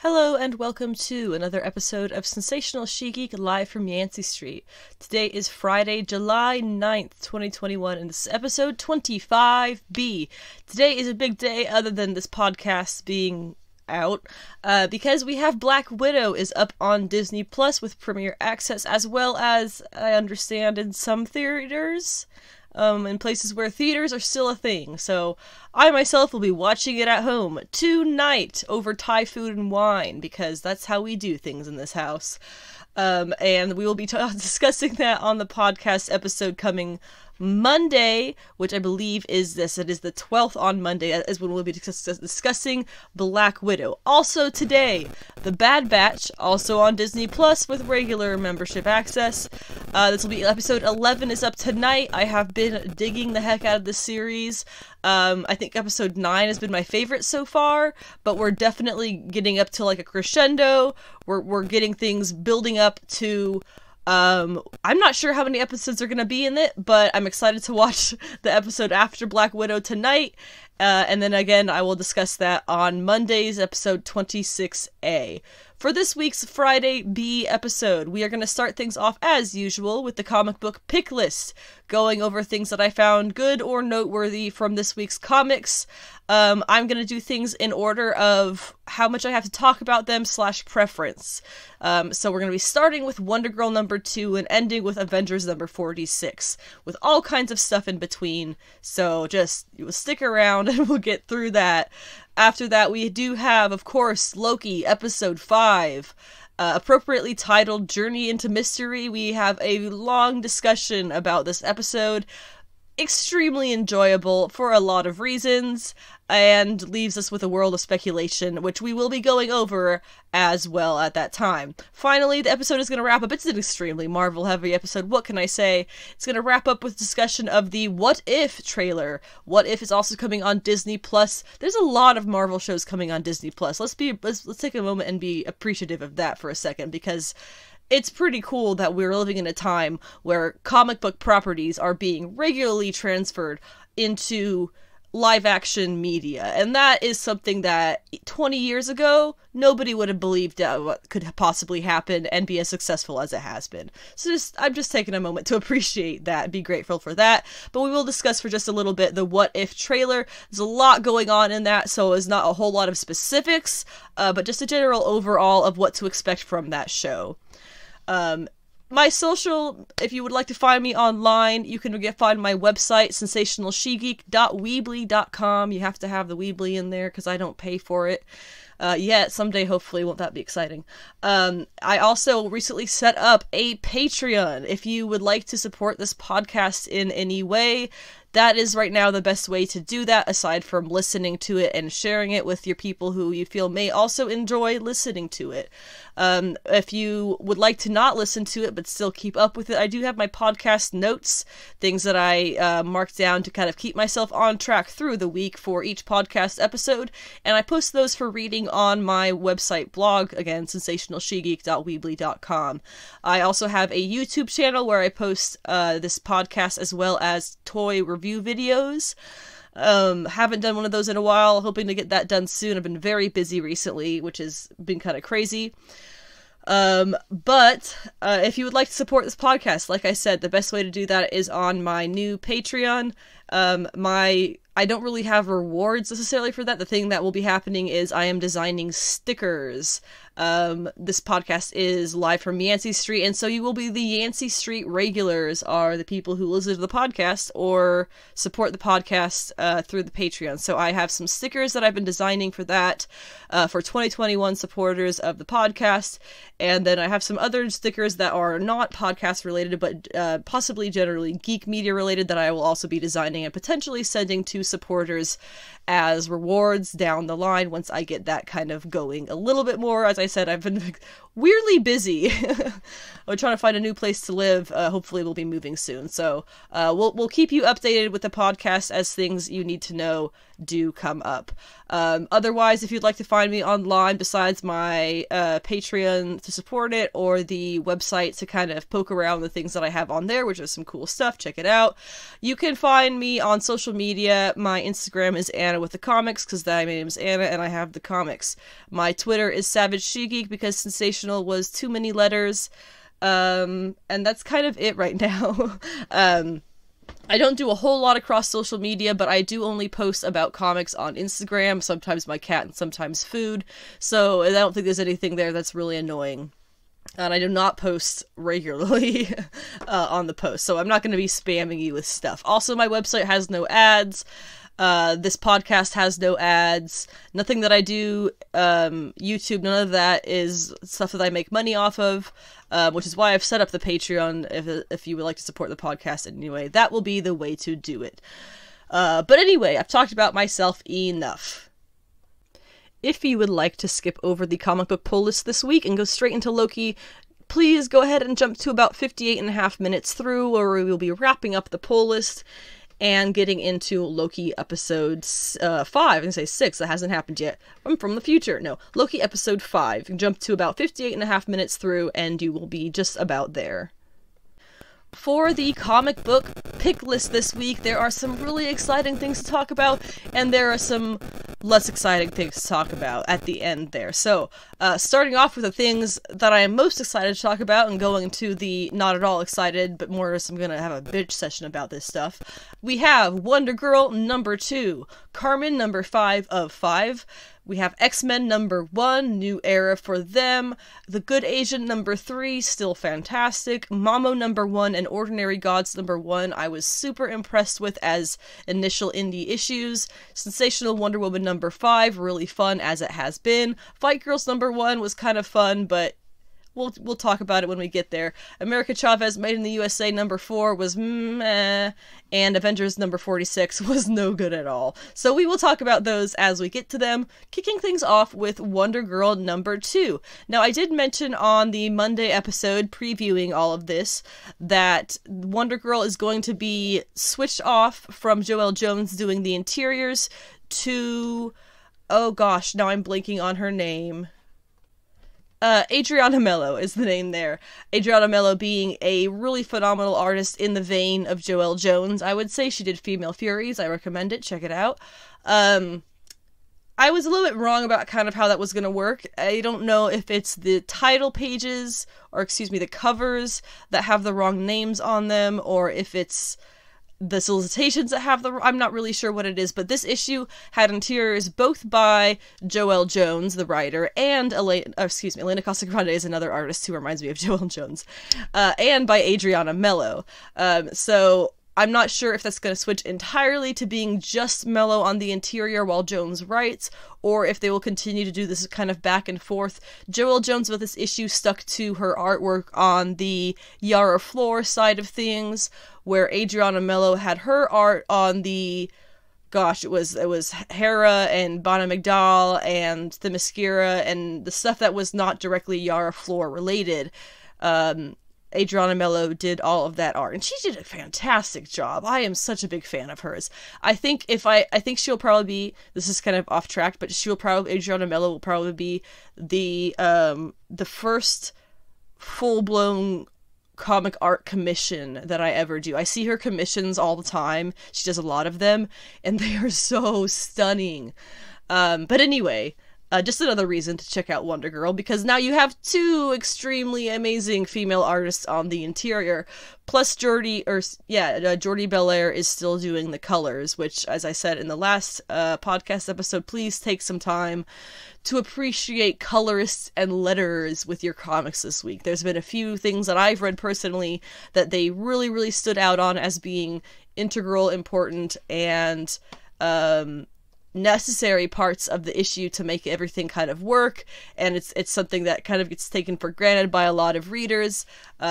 Hello and welcome to another episode of Sensational She-Geek live from Yancey Street. Today is Friday, July 9th, 2021, and this is episode 25B. Today is a big day other than this podcast being out, because we have Black Widow is up on Disney Plus with premiere access, as well as, I understand, in some theaters. In places where theaters are still a thing. So I myself will be watching it at home tonight over Thai food and wine, because that's how we do things in this house. And we will be discussing that on the podcast episode coming Monday, which I believe is this. It is the 12th on Monday, is when we'll be discussing Black Widow. Also today, The Bad Batch, also on Disney Plus with regular membership access. This will be episode 11 is up tonight. I have been digging the heck out of this series. I think episode 9 has been my favorite so far, but we're definitely getting up to like a crescendo. We're getting things building up to I'm not sure how many episodes are going to be in it, but I'm excited to watch the episode after Black Widow tonight, and then again I will discuss that on Monday's episode 26A. For this week's Friday B episode, we are going to start things off as usual with the comic book pick list, going over things that I found good or noteworthy from this week's comics. I'm going to do things in order of how much I have to talk about them / preference. So we're going to be starting with Wonder Girl number 2 and ending with Avengers number 46, with all kinds of stuff in between. So just stick around and we'll get through that. After that, we do have, of course, Loki episode 5. Appropriately titled Journey into Mystery. We have a long discussion about this episode. Extremely enjoyable for a lot of reasons, and leaves us with a world of speculation, which we will be going over as well at that time. Finally, the episode is going to wrap up. It's an extremely Marvel-heavy episode. What can I say? It's going to wrap up with discussion of the What If trailer. What If is also coming on Disney Plus. There's a lot of Marvel shows coming on Disney Plus. Let's take a moment and be appreciative of that for a second, because it's pretty cool that we're living in a time where comic book properties are being regularly transferred into live-action media. And that is something that 20 years ago, nobody would have believed what could possibly happen and be as successful as it has been. So I'm just taking a moment to appreciate that and be grateful for that. But we will discuss for just a little bit the What If trailer. There's a lot going on in that, so it's not a whole lot of specifics, but just a general overall of what to expect from that show. My social, if you would like to find me online, you can find my website, sensationalshegeek.weebly.com. You have to have the Weebly in there because I don't pay for it yet. Someday, hopefully, won't that be exciting? I also recently set up a Patreon. If you would like to support this podcast in any way, that is right now the best way to do that, aside from listening to it and sharing it with your people who you feel may also enjoy listening to it. If you would like to not listen to it but still keep up with it, I do have my podcast notes, things that I mark down to kind of keep myself on track through the week for each podcast episode, and I post those for reading on my website blog, again, sensationalshegeek.weebly.com. I also have a YouTube channel where I post this podcast as well as toy review videos. Haven't done one of those in a while, hoping to get that done soon. I've been very busy recently, which has been kind of crazy. But if you would like to support this podcast, like I said, the best way to do that is on my new Patreon. I don't really have rewards necessarily for that. The thing that will be happening is I am designing stickers. This podcast is live from Yancey Street, and so you will be the Yancey Street regulars, are the people who listen to the podcast or support the podcast through the Patreon. So I have some stickers that I've been designing for that, for 2021 supporters of the podcast, and then I have some other stickers that are not podcast related, but possibly generally geek media related, that I will also be designing and potentially sending to supporters as rewards down the line once I get that kind of going a little bit more. As I said, I've been weirdly busy. I'm trying to find a new place to live. Hopefully we'll be moving soon. So we'll keep you updated with the podcast as things you need to know do come up. Otherwise, if you'd like to find me online besides my Patreon to support it, or the website to kind of poke around the things that I have on there, which is some cool stuff, check it out. You can find me me on social media. My Instagram is Anna with the comics, because my name is Anna and I have the comics. My Twitter is Savage She-Geek, because sensational was too many letters. And that's kind of it right now. I don't do a whole lot across social media, but I do only post about comics on Instagram, sometimes my cat and sometimes food, so I don't think there's anything there that's really annoying. And I do not post regularly on the post, so I'm not going to be spamming you with stuff. Also, my website has no ads. This podcast has no ads. Nothing that I do, YouTube, none of that is stuff that I make money off of, which is why I've set up the Patreon, if you would like to support the podcast in any way. That will be the way to do it. But anyway, I've talked about myself enough. If you would like to skip over the comic book pull list this week and go straight into Loki, please go ahead and jump to about 58.5 minutes through, where we will be wrapping up the pull list and getting into Loki episode 5. I can say 6, that hasn't happened yet. I'm from the future. No, Loki episode 5. You can jump to about 58.5 minutes through, and you will be just about there. For the comic book pick list this week, there are some really exciting things to talk about, and there are some less exciting things to talk about at the end there. So, starting off with the things that I am most excited to talk about, and going to the not at all excited, but more I'm gonna have a bitch session about this stuff, we have Wonder Girl number 2, Karmen number 5 of 5, we have X-Men number 1, New Era for them, The Good Agent number 3, still fantastic, Mamo number 1, and Ordinary Gods number 1, I was super impressed with as initial indie issues, Sensational Wonder Woman number 5, really fun as it has been, Fight Girls number 1 was kind of fun, but we'll talk about it when we get there. America Chavez Made in the USA number 4 was meh, and Avengers number 46 was no good at all. So we will talk about those as we get to them, kicking things off with Wonder Girl number 2. Now, I did mention on the Monday episode previewing all of this that Wonder Girl is going to be switched off from Joelle Jones doing the interiors to, oh gosh, now I'm blanking on her name. Adriana Mello is the name there. Adriana Mello being a really phenomenal artist in the vein of Joelle Jones. I would say she did Female Furies. I recommend it. Check it out. I was a little bit wrong about kind of how that was going to work. I don't know if it's the title pages, or excuse me, the covers that have the wrong names on them, or if it's the solicitations that have I'm not really sure what it is, but this issue had interiors both by Joelle Jones, the writer, and Elena Casagrande is another artist who reminds me of Joelle Jones, and by Adriana Mello. So I'm not sure if that's going to switch entirely to being just Mello on the interior while Jones writes, or if they will continue to do this kind of back and forth. Joelle Jones with this issue stuck to her artwork on the Yara Flor side of things, where Adriana Mello had her art on the, gosh, it was Hera and Bana Migdal and the Themyscira and the stuff that was not directly Yara Flor related. Adriana Mello did all of that art, and she did a fantastic job. I am such a big fan of hers. I think she'll probably be, this is kind of off track, but Adriana Mello will probably be the first full-blown comic art commission that I ever do. I see her commissions all the time. She does a lot of them, and they are so stunning. But anyway, just another reason to check out Wonder Girl, because now you have 2 extremely amazing female artists on the interior, plus Jordi Belair is still doing the colors, which, as I said in the last podcast episode, please take some time to appreciate colorists and letterers with your comics this week. There's been a few things that I've read personally that they really, really stood out on as being integral, important, and necessary parts of the issue to make everything kind of work, and it's something that kind of gets taken for granted by a lot of readers,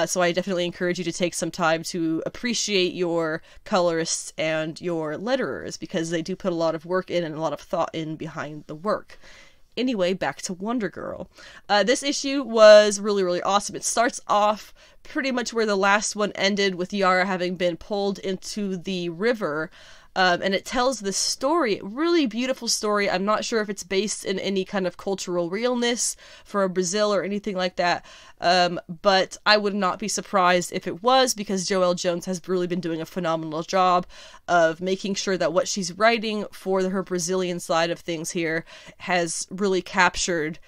so I definitely encourage you to take some time to appreciate your colorists and your letterers, because they do put a lot of work in and a lot of thought in behind the work. Anyway, back to Wonder Girl. This issue was really, really awesome. It starts off pretty much where the last one ended, with Yara having been pulled into the river And it tells this story, really beautiful story. I'm not sure if it's based in any kind of cultural realness for Brazil or anything like that, but I would not be surprised if it was, because Joelle Jones has really been doing a phenomenal job of making sure that what she's writing for her Brazilian side of things here has really captured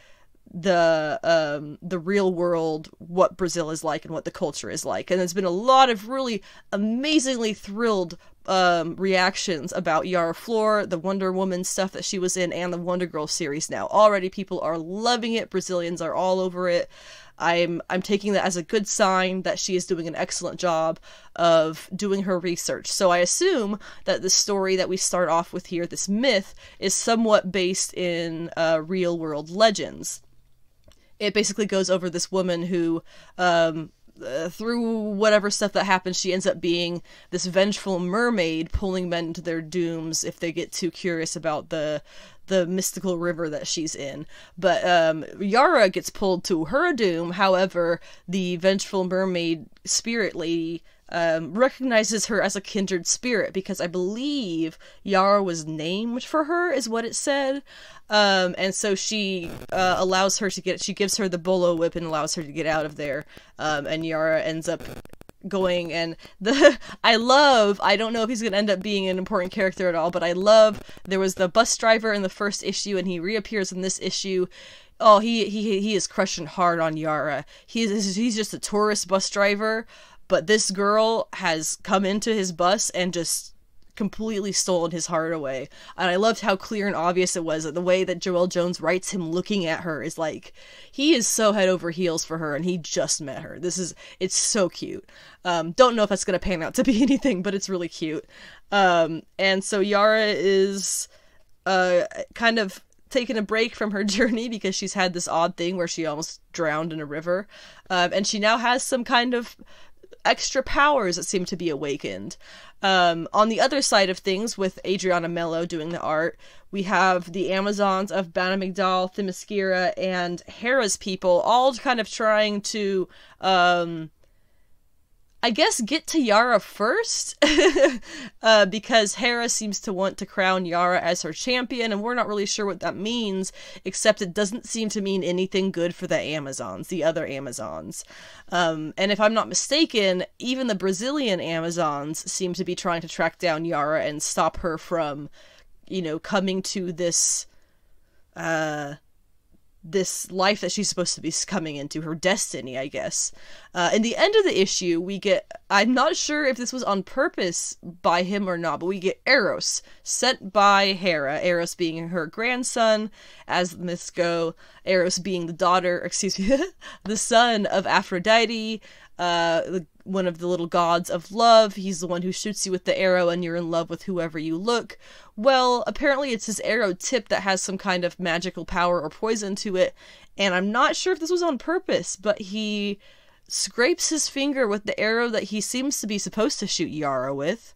the real world, what Brazil is like and what the culture is like. And there's been a lot of really amazingly thrilled reactions about Yara Flor, the Wonder Woman stuff that she was in, and the Wonder Girl series now. Already people are loving it. Brazilians are all over it. I'm taking that as a good sign that she is doing an excellent job of doing her research. So I assume that the story that we start off with here, this myth, is somewhat based in real world legends. It basically goes over this woman who, through whatever stuff that happens, she ends up being this vengeful mermaid pulling men to their dooms if they get too curious about the mystical river that she's in. But Yara gets pulled to her doom. However, the vengeful mermaid spirit lady recognizes her as a kindred spirit, because I believe Yara was named for her, is what it said. And so she allows her to she gives her the bolo whip and allows her to get out of there. And Yara ends up going, and I don't know if he's gonna end up being an important character at all, but I love, there was the bus driver in the first issue and he reappears in this issue. Oh, he is crushing hard on Yara. He's just a tourist bus driver, but this girl has come into his bus and just completely stolen his heart away. And I loved how clear and obvious it was, that the way that Joelle Jones writes him looking at her is like, he is so head over heels for her and he just met her. It's so cute. Don't know if that's going to pan out to be anything, but it's really cute. And so Yara is kind of taking a break from her journey because she's had this odd thing where she almost drowned in a river. And she now has some kind of extra powers that seem to be awakened. On the other side of things, with Adriana Mello doing the art, we have the Amazons of Banamigdal, Themyscira, and Hera's people all kind of trying to, I guess, get to Yara first, because Hera seems to want to crown Yara as her champion, and we're not really sure what that means, except it doesn't seem to mean anything good for the Amazons, the other Amazons. And if I'm not mistaken, even the Brazilian Amazons seem to be trying to track down Yara and stop her from, coming to this life that she's supposed to be coming into, her destiny, I guess. In the end of the issue, we get, I'm not sure if this was on purpose by him or not, but we get Eros, sent by Hera, Eros being her grandson, as the myths go, Eros being the son of Aphrodite, one of the little gods of love. He's the one who shoots you with the arrow and you're in love with whoever you look. Well, apparently it's his arrow tip that has some kind of magical power or poison to it, and I'm not sure if this was on purpose, but he scrapes his finger with the arrow that he seems to be supposed to shoot Yara with,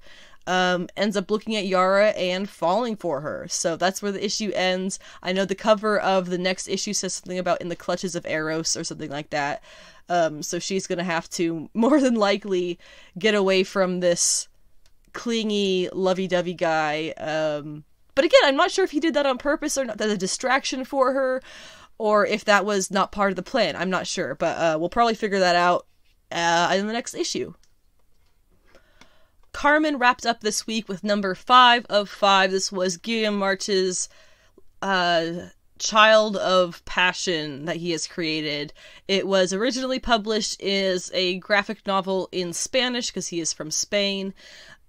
ends up looking at Yara and falling for her. So that's where the issue ends. I know the cover of the next issue says something about in the clutches of Eros or something like that. So she's gonna have to, more than likely, get away from this clingy, lovey-dovey guy. But again, I'm not sure if he did that on purpose or not, that's a distraction for her, or if that was not part of the plan. I'm not sure, but we'll probably figure that out in the next issue. Karmen wrapped up this week with number 5 of 5. This was Guillaume March's Child of Passion that he has created. It was originally published as a graphic novel in Spanish because he is from Spain,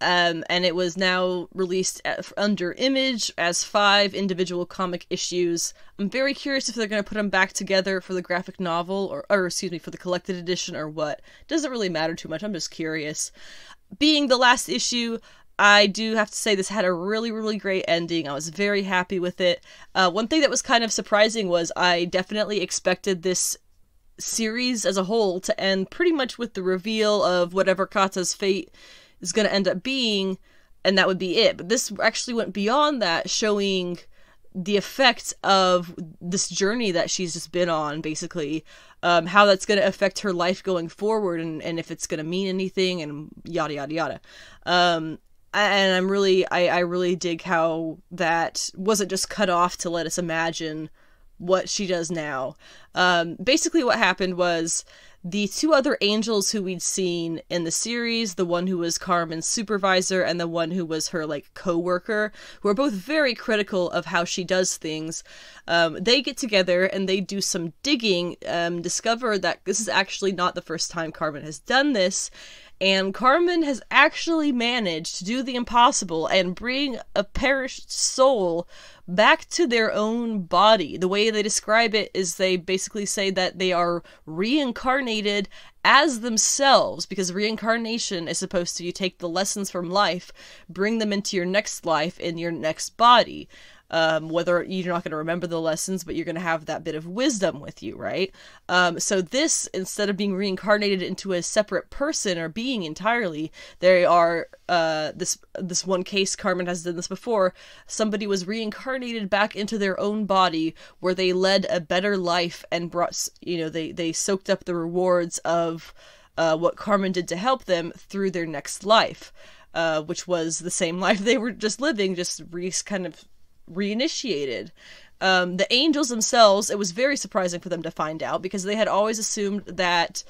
and it was now released under Image as 5 individual comic issues. I'm very curious if they're going to put them back together for the graphic novel, or excuse me, for the collected edition or what. Doesn't really matter too much, I'm just curious. Being the last issue, I do have to say this had a really, really great ending. I was very happy with it. One thing that was kind of surprising was I definitely expected this series as a whole to end pretty much with the reveal of whatever Kata's fate is going to end up being, and that would be it. But this actually went beyond that, showing the effect of this journey that she's just been on, basically. How that's going to affect her life going forward, and if it's going to mean anything, and yada, yada, yada. And I really dig how that wasn't just cut off to let us imagine what she does now. Basically what happened was the two other angels who we'd seen in the series, the one who was Karmen's supervisor and the one who was her, like, co-worker, who are both very critical of how she does things, they get together and they do some digging, discover that this is actually not the first time Karmen has done this, and Karmen has actually managed to do the impossible and bring a perished soul back to their own body. The way they describe it is they basically say that they are reincarnated as themselves, because reincarnation is supposed to, you take the lessons from life, bring them into your next life in your next body. Whether you're not going to remember the lessons, but you're going to have that bit of wisdom with you, right? So this, instead of being reincarnated into a separate person or being entirely, they are, this one case, Karmen has done this before, somebody was reincarnated back into their own body where they led a better life and brought, they soaked up the rewards of what Karmen did to help them through their next life, which was the same life they were just living, just kind of reinitiated. The angels themselves, it was very surprising for them to find out, because they had always assumed that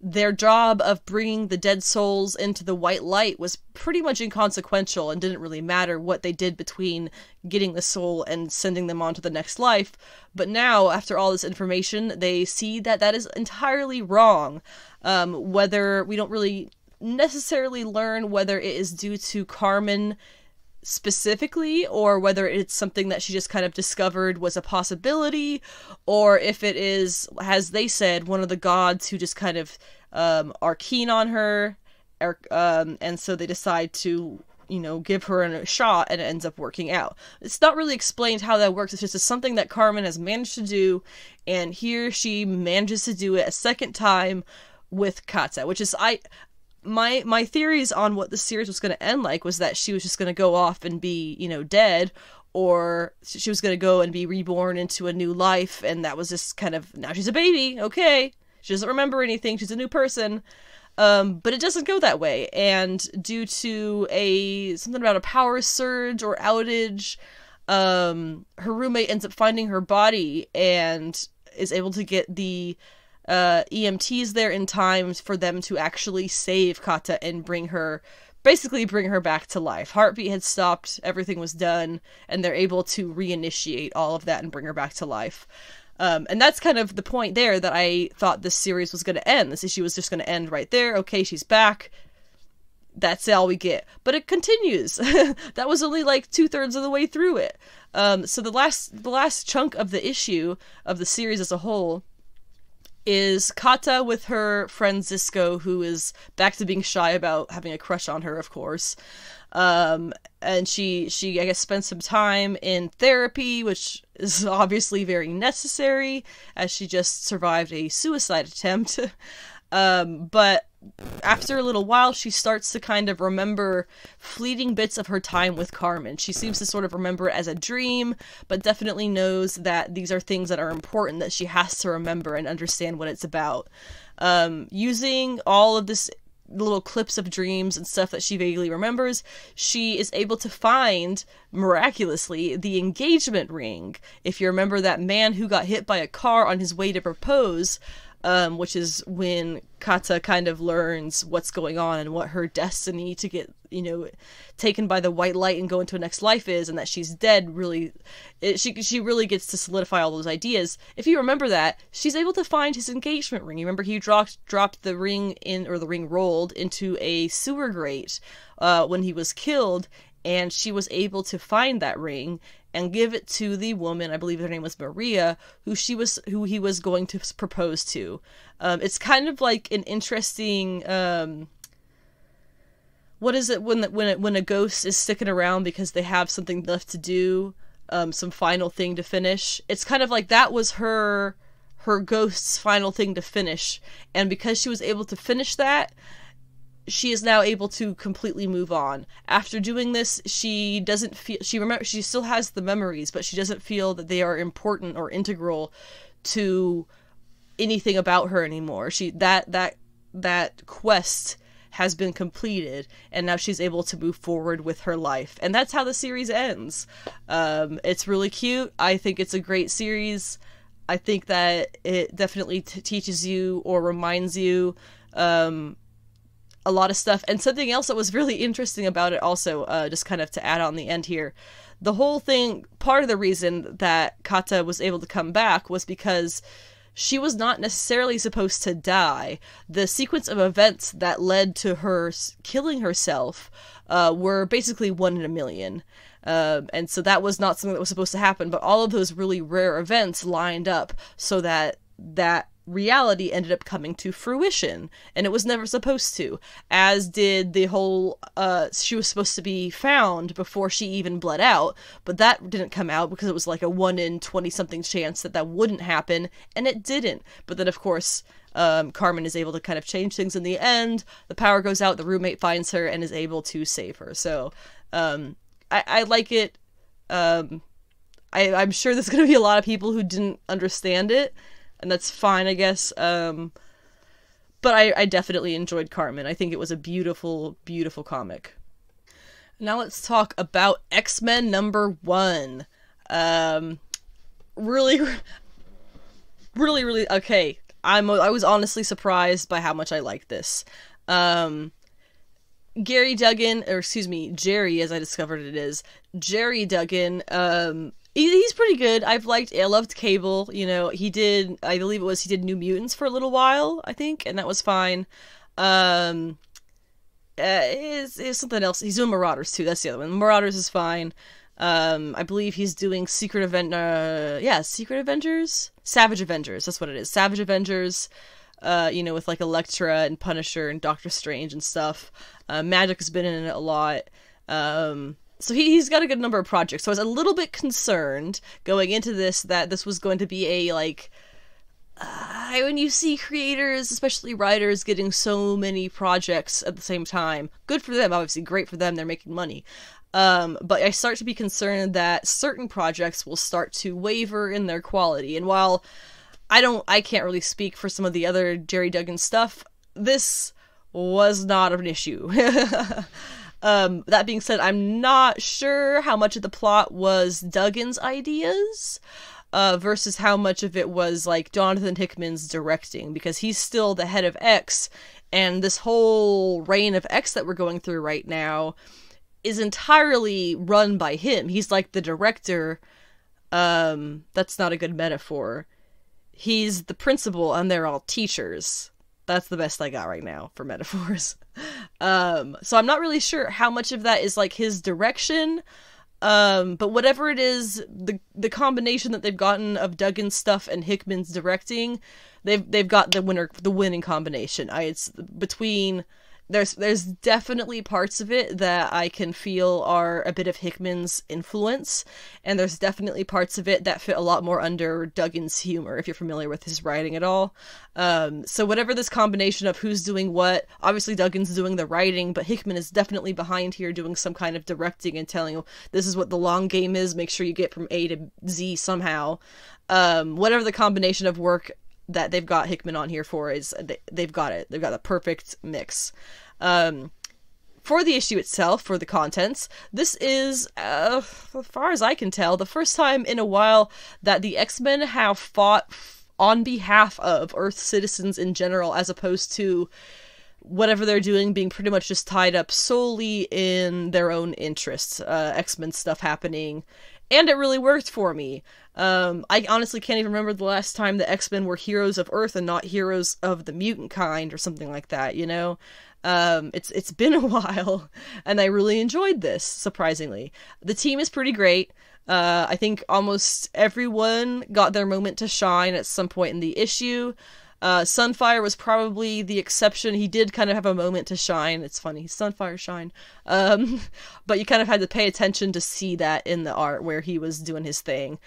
their job of bringing the dead souls into the white light was pretty much inconsequential and didn't really matter what they did between getting the soul and sending them on to the next life. But now, after all this information, they see that that is entirely wrong. Whether we don't really necessarily learn whether it is due to Karmen specifically, or whether it's something that she just kind of discovered was a possibility, or if it is, as they said, one of the gods who just kind of are keen on her, and so they decide to, give her a shot, and it ends up working out. It's not really explained how that works. It's just something that Karmen has managed to do, and here she manages to do it a second time with Kata, which is, my theories on what the series was going to end like was that she was just going to go off and be, dead, or she was going to go and be reborn into a new life, and that was just kind of, now she's a baby, okay, she doesn't remember anything, she's a new person, but it doesn't go that way, and due to something about a power surge or outage, her roommate ends up finding her body and is able to get the EMTs there in time for them to actually save Kata and bring her back to life. Heartbeat had stopped, everything was done, and they're able to reinitiate all of that and bring her back to life. And that's kind of the point there that I thought this series was going to end. This issue was just going to end right there. Okay, she's back. That's all we get. But it continues. That was only like 2/3 of the way through it. So the last chunk of the issue of the series as a whole is Kata with her friend Zisco, who is back to being shy about having a crush on her, of course. And she I guess spent some time in therapy, which is obviously very necessary, as she just survived a suicide attempt. But after a little while, she starts to kind of remember fleeting bits of her time with Karmen. She seems to sort of remember it as a dream, but definitely knows that these are things that are important that she has to remember and understand what it's about. Using all of this little clips of dreams and stuff that she vaguely remembers, she is able to find, miraculously, the engagement ring. If you remember that man who got hit by a car on his way to propose, which is when Kata kind of learns what's going on and what her destiny to get, taken by the white light and go into a next life is, and that she's dead, really, she really gets to solidify all those ideas. If you remember that, she's able to find his engagement ring. You remember he dropped the ring the ring rolled into a sewer grate, when he was killed, and she was able to find that ring and give it to the woman, I believe her name was Maria, who he was going to propose to. It's kind of like an interesting, what is it when a ghost is sticking around because they have something left to do, some final thing to finish. It's kind of like that was her ghost's final thing to finish, and because she was able to finish that, she is now able to completely move on. After doing this, she doesn't feel, she still has the memories, but she doesn't feel that they are important or integral to anything about her anymore. That quest has been completed, and now she's able to move forward with her life. And that's how the series ends. It's really cute. I think it's a great series. I think that it definitely teaches you or reminds you a lot of stuff. And something else that was really interesting about it also, just kind of to add on the end here, the whole thing, part of the reason that Kata was able to come back was because she was not necessarily supposed to die. The sequence of events that led to her killing herself were basically 1 in a million. And so that was not something that was supposed to happen, but all of those really rare events lined up so that that reality ended up coming to fruition, and it was never supposed to, as did the whole she was supposed to be found before she even bled out, but that didn't come out because it was like a 1 in 20 something chance that wouldn't happen, and it didn't. But then of course Karmen is able to kind of change things in the end. The power goes out, the roommate finds her and is able to save her. So I like it. I'm sure there's gonna be a lot of people who didn't understand it, and that's fine, I guess. But I definitely enjoyed Karmen. I think it was a beautiful, beautiful comic. Now let's talk about X-Men #1. Really, okay. I was honestly surprised by how much I liked this. Jerry, as I discovered it is, Jerry Duggan, he's pretty good. I loved Cable, you know, he did New Mutants for a little while, I think, and that was fine. Is something else. He's doing Marauders too, that's the other one. Marauders is fine. I believe he's doing Secret Avengers? Savage Avengers, that's what it is. Savage Avengers, you know, with like Elektra and Punisher and Doctor Strange and stuff. Magic has been in it a lot. So he's got a good number of projects. So I was a little bit concerned going into this that this was going to be a, like, when you see creators, especially writers, getting so many projects at the same time, good for them, obviously, great for them, they're making money. But I start to be concerned that certain projects will start to waver in their quality. And while I can't really speak for some of the other Jerry Duggan stuff, this was not an issue. That being said, I'm not sure how much of the plot was Duggan's ideas, versus how much of it was, like, Jonathan Hickman's directing, because he's still the head of X, and this whole reign of X that we're going through right now is entirely run by him. He's like the director. That's not a good metaphor. He's the principal, and they're all teachers. That's the best I got right now for metaphors. So I'm not really sure how much of that is, like, his direction. But whatever it is, the combination that they've gotten of Duggan's stuff and Hickman's directing, they've got the winning combination. There's definitely parts of it that I can feel are a bit of Hickman's influence, and there's definitely parts of it that fit a lot more under Duggan's humor, if you're familiar with his writing at all. So whatever this combination of who's doing what, obviously Duggan's doing the writing, but Hickman is definitely behind here doing some kind of directing and telling you, this is what the long game is, make sure you get from A to Z somehow. Whatever the combination of work that they've got Hickman on here for is, they've got it. They've got the perfect mix. For the issue itself, for the contents, this is, as far as I can tell, the first time in a while that the X-Men have fought on behalf of Earth citizens in general, as opposed to whatever they're doing being pretty much just tied up solely in their own interests. X-Men stuff happening, and it really worked for me. I honestly can't even remember the last time the X-Men were heroes of Earth and not heroes of the mutant kind or something like that, you know? It's been a while, and I really enjoyed this, surprisingly. The team is pretty great. I think almost everyone got their moment to shine at some point in the issue. Sunfire was probably the exception. He did kind of have a moment to shine. It's funny, Sunfire shine. But you kind of had to pay attention to see that in the art where he was doing his thing.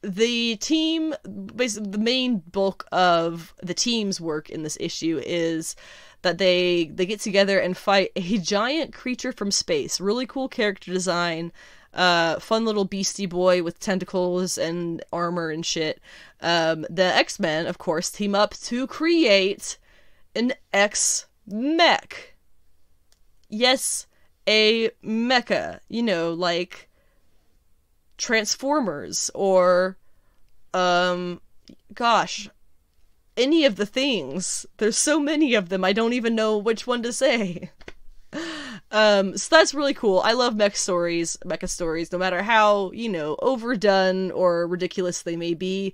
The team, basically the main bulk of the team's work in this issue is that they get together and fight a giant creature from space. Really cool character design. Fun little beastie boy with tentacles and armor and shit. The X-Men, of course, team up to create an X mech. Yes, a mecha. You know, like Transformers or, gosh, any of the things. There's so many of them, I don't even know which one to say. So that's really cool. I love mecha stories, no matter how, you know, overdone or ridiculous they may be.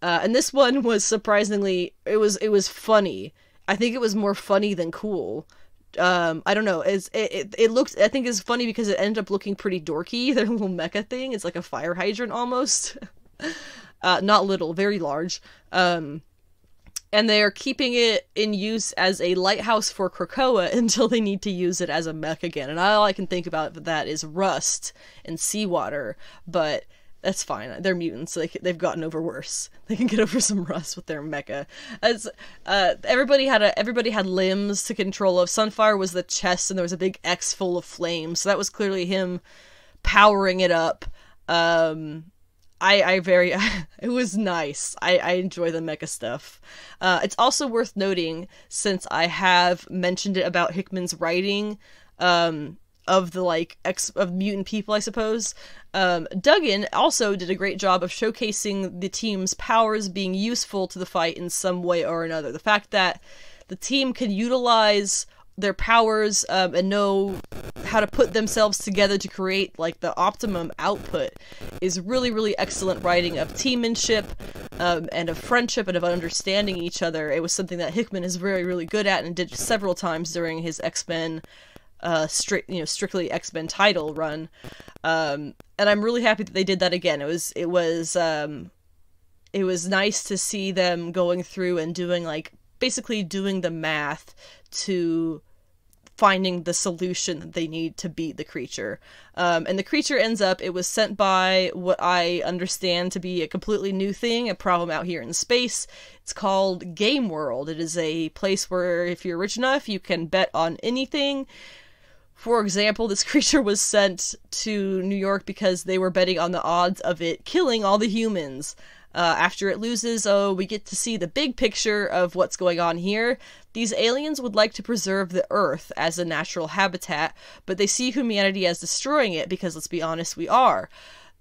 And this one was surprisingly, it was funny. I think it was more funny than cool. I don't know. It looked, I think it's funny because it ended up looking pretty dorky. Their little mecha thing. It's like a fire hydrant almost. Not little, very large. And they are keeping it in use as a lighthouse for Krakoa until they need to use it as a mech again. And all I can think about that is rust and seawater, but that's fine. They're mutants. So they've gotten over worse. They can get over some rust with their mecha. As everybody had limbs to control of. Sunfire was the chest, and there was a big X full of flames. So that was clearly him powering it up. It was nice. I enjoy the mecha stuff. It's also worth noting, since I have mentioned it about Hickman's writing, of the, of mutant people, I suppose, Duggan also did a great job of showcasing the team's powers being useful to the fight in some way or another. The fact that the team can utilize their powers, and know how to put themselves together to create, like, the optimum output is really, really excellent writing of teammanship, and of friendship, and of understanding each other. It was something that Hickman is very, really good at, and did several times during his X-Men, strictly X-Men title run. And I'm really happy that they did that again. It was nice to see them going through and doing, basically doing the math to finding the solution that they need to beat the creature. And the creature ends up, it was sent by what I understand to be a completely new thing, a problem out here in space. It's called Game World. It is a place where, if you're rich enough, you can bet on anything. For example, this creature was sent to New York because they were betting on the odds of it killing all the humans. After it loses, we get to see the big picture of what's going on here. These aliens would like to preserve the Earth as a natural habitat, but they see humanity as destroying it because, let's be honest, we are.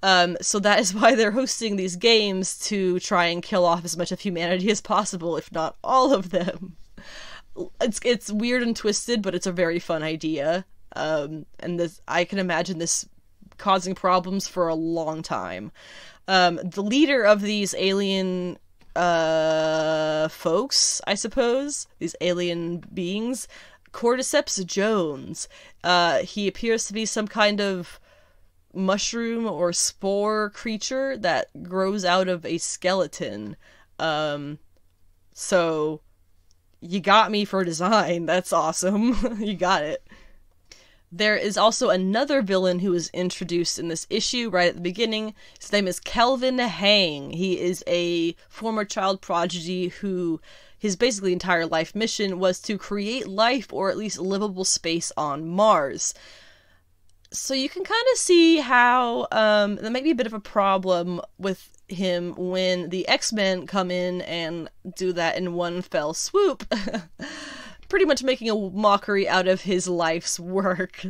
So that is why they're hosting these games, to try and kill off as much of humanity as possible, if not all of them. It's weird and twisted, but it's a very fun idea. And I can imagine this causing problems for a long time. The leader of these alien folks, I suppose, these alien beings, Cordyceps Jones. He appears to be some kind of mushroom or spore creature that grows out of a skeleton. So you got me for design. That's awesome. You got it. There is also another villain who is introduced in this issue right at the beginning. His name is Kelvin Hang. He is a former child prodigy who, his basically entire life mission was to create life, or at least livable space, on Mars. So you can kind of see how that might be a bit of a problem with him when the X-Men come in and do that in one fell swoop. Pretty much making a mockery out of his life's work.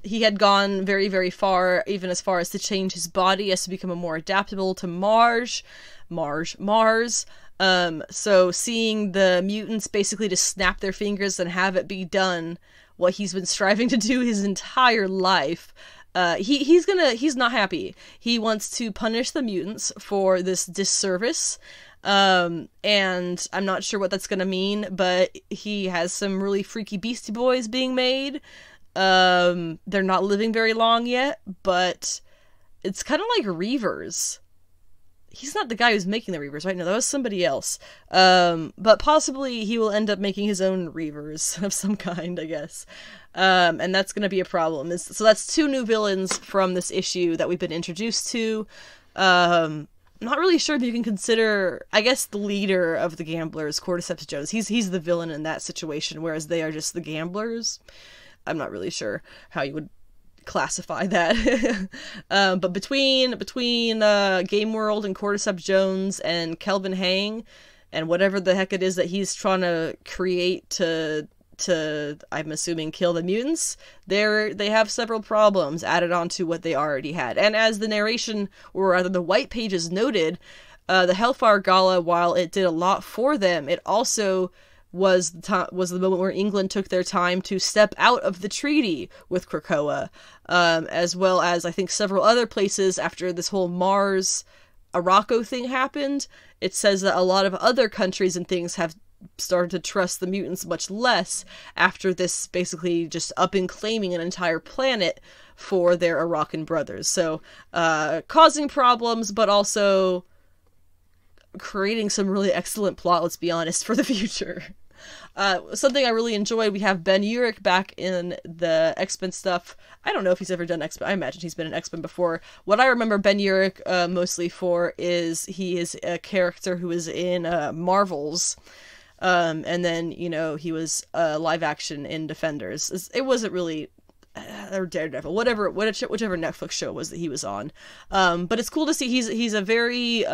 He had gone very, very far, even as far as to change his body as to become more adaptable to Mars. So seeing the mutants basically just snap their fingers and have it be done, what he's been striving to do his entire life, he's not happy. He wants to punish the mutants for this disservice. And I'm not sure what that's gonna mean, but he has some really freaky Beastie Boys being made. They're not living very long yet, but it's kind of like Reavers. He's not the guy who's making the Reavers, right? No, that was somebody else. But possibly he will end up making his own Reavers of some kind, I guess. And that's gonna be a problem. So that's two new villains from this issue that we've been introduced to. Not really sure if you can consider, I guess, the leader of the gamblers, Cordyceps Jones. He's the villain in that situation, whereas they are just the gamblers. I'm not really sure how you would classify that. But between Game World and Cordyceps Jones and Kelvin Hang, and whatever the heck it is that he's trying to create to I'm assuming kill the mutants, they have several problems added on to what they already had. And as the narration, or rather the white pages noted, the Hellfire Gala, while it did a lot for them, it also was the moment where England took their time to step out of the treaty with Krakoa, as well as I think several other places after this whole Mars Arakko thing happened. It says that a lot of other countries and things have started to trust the mutants much less after this basically just up and claiming an entire planet for their Arakan brothers. So, causing problems, but also creating some really excellent plot, let's be honest, for the future. Something I really enjoyed, we have Ben Urich back in the X-Men stuff. I don't know if he's ever done X-Men. I imagine he's been in X-Men before. What I remember Ben Urich mostly for is he is a character who is in Marvels. And then, you know, he was live action in Defenders. It wasn't really, or Daredevil, whichever Netflix show was that he was on. But it's cool to see he's a very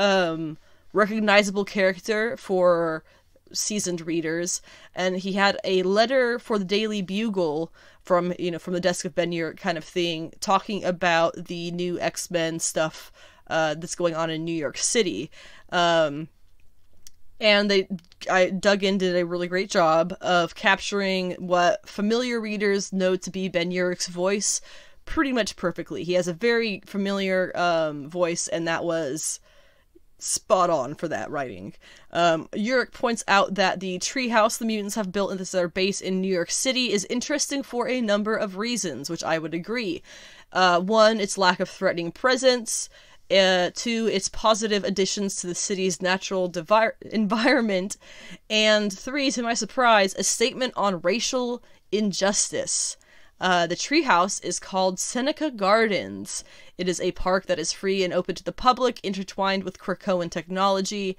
recognizable character for seasoned readers, and he had a letter for the Daily Bugle from the desk of Ben Urich kind of thing, talking about the new X-Men stuff that's going on in New York City. And I dug in, did a really great job of capturing what familiar readers know to be Ben Urich's voice pretty much perfectly. He has a very familiar voice, and that was spot on for that writing. Urich points out that the treehouse the mutants have built into their base in New York City is interesting for a number of reasons, which I would agree. One, its lack of threatening presence. Two, its positive additions to the city's natural environment. And three, to my surprise, a statement on racial injustice. The treehouse is called Seneca Gardens. It is a park that is free and open to the public, intertwined with Krakoan technology,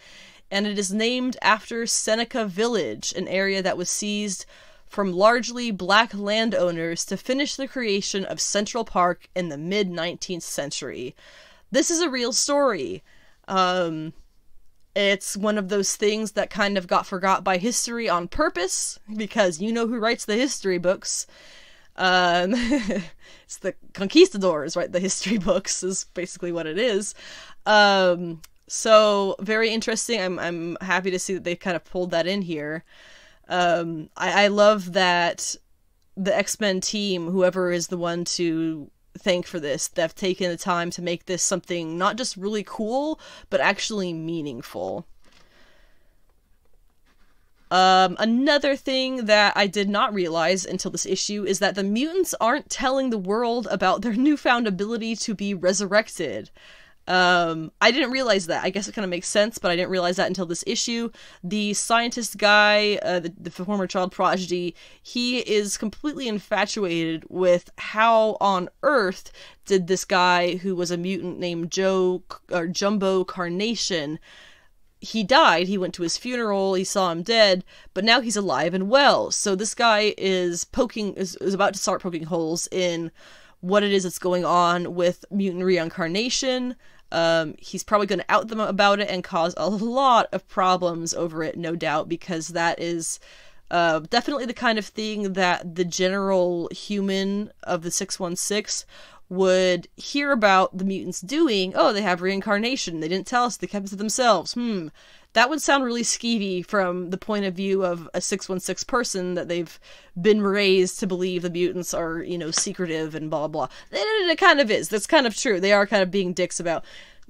and it is named after Seneca Village, an area that was seized from largely black landowners to finish the creation of Central Park in the mid-19th century. This is a real story. It's one of those things that kind of got forgot by history on purpose, because you know who writes the history books. It's the conquistadors, right? The history books is basically what it is. So very interesting. I'm happy to see that they kind of pulled that in here. I love that the X-Men team, whoever is the one to thank for this, they've taken the time to make this something not just really cool, but actually meaningful. Another thing that I did not realize until this issue is that the mutants aren't telling the world about their newfound ability to be resurrected. I didn't realize that. I guess it kind of makes sense, but I didn't realize that until this issue. The scientist guy, the former child prodigy, he is completely infatuated with how on earth did this guy who was a mutant named Jumbo Carnation, he died, he went to his funeral, he saw him dead, but now he's alive and well. So this guy is about to start poking holes in what it is that's going on with mutant reincarnation. He's probably going to out them about it and cause a lot of problems over it, no doubt, because that is definitely the kind of thing that the general human of the 616 would hear about the mutants doing. Oh, they have reincarnation. They didn't tell us. They kept it to themselves. That would sound really skeevy from the point of view of a 616 person, that they've been raised to believe the mutants are, secretive and blah, blah. It kind of is. That's kind of true. They are kind of being dicks about,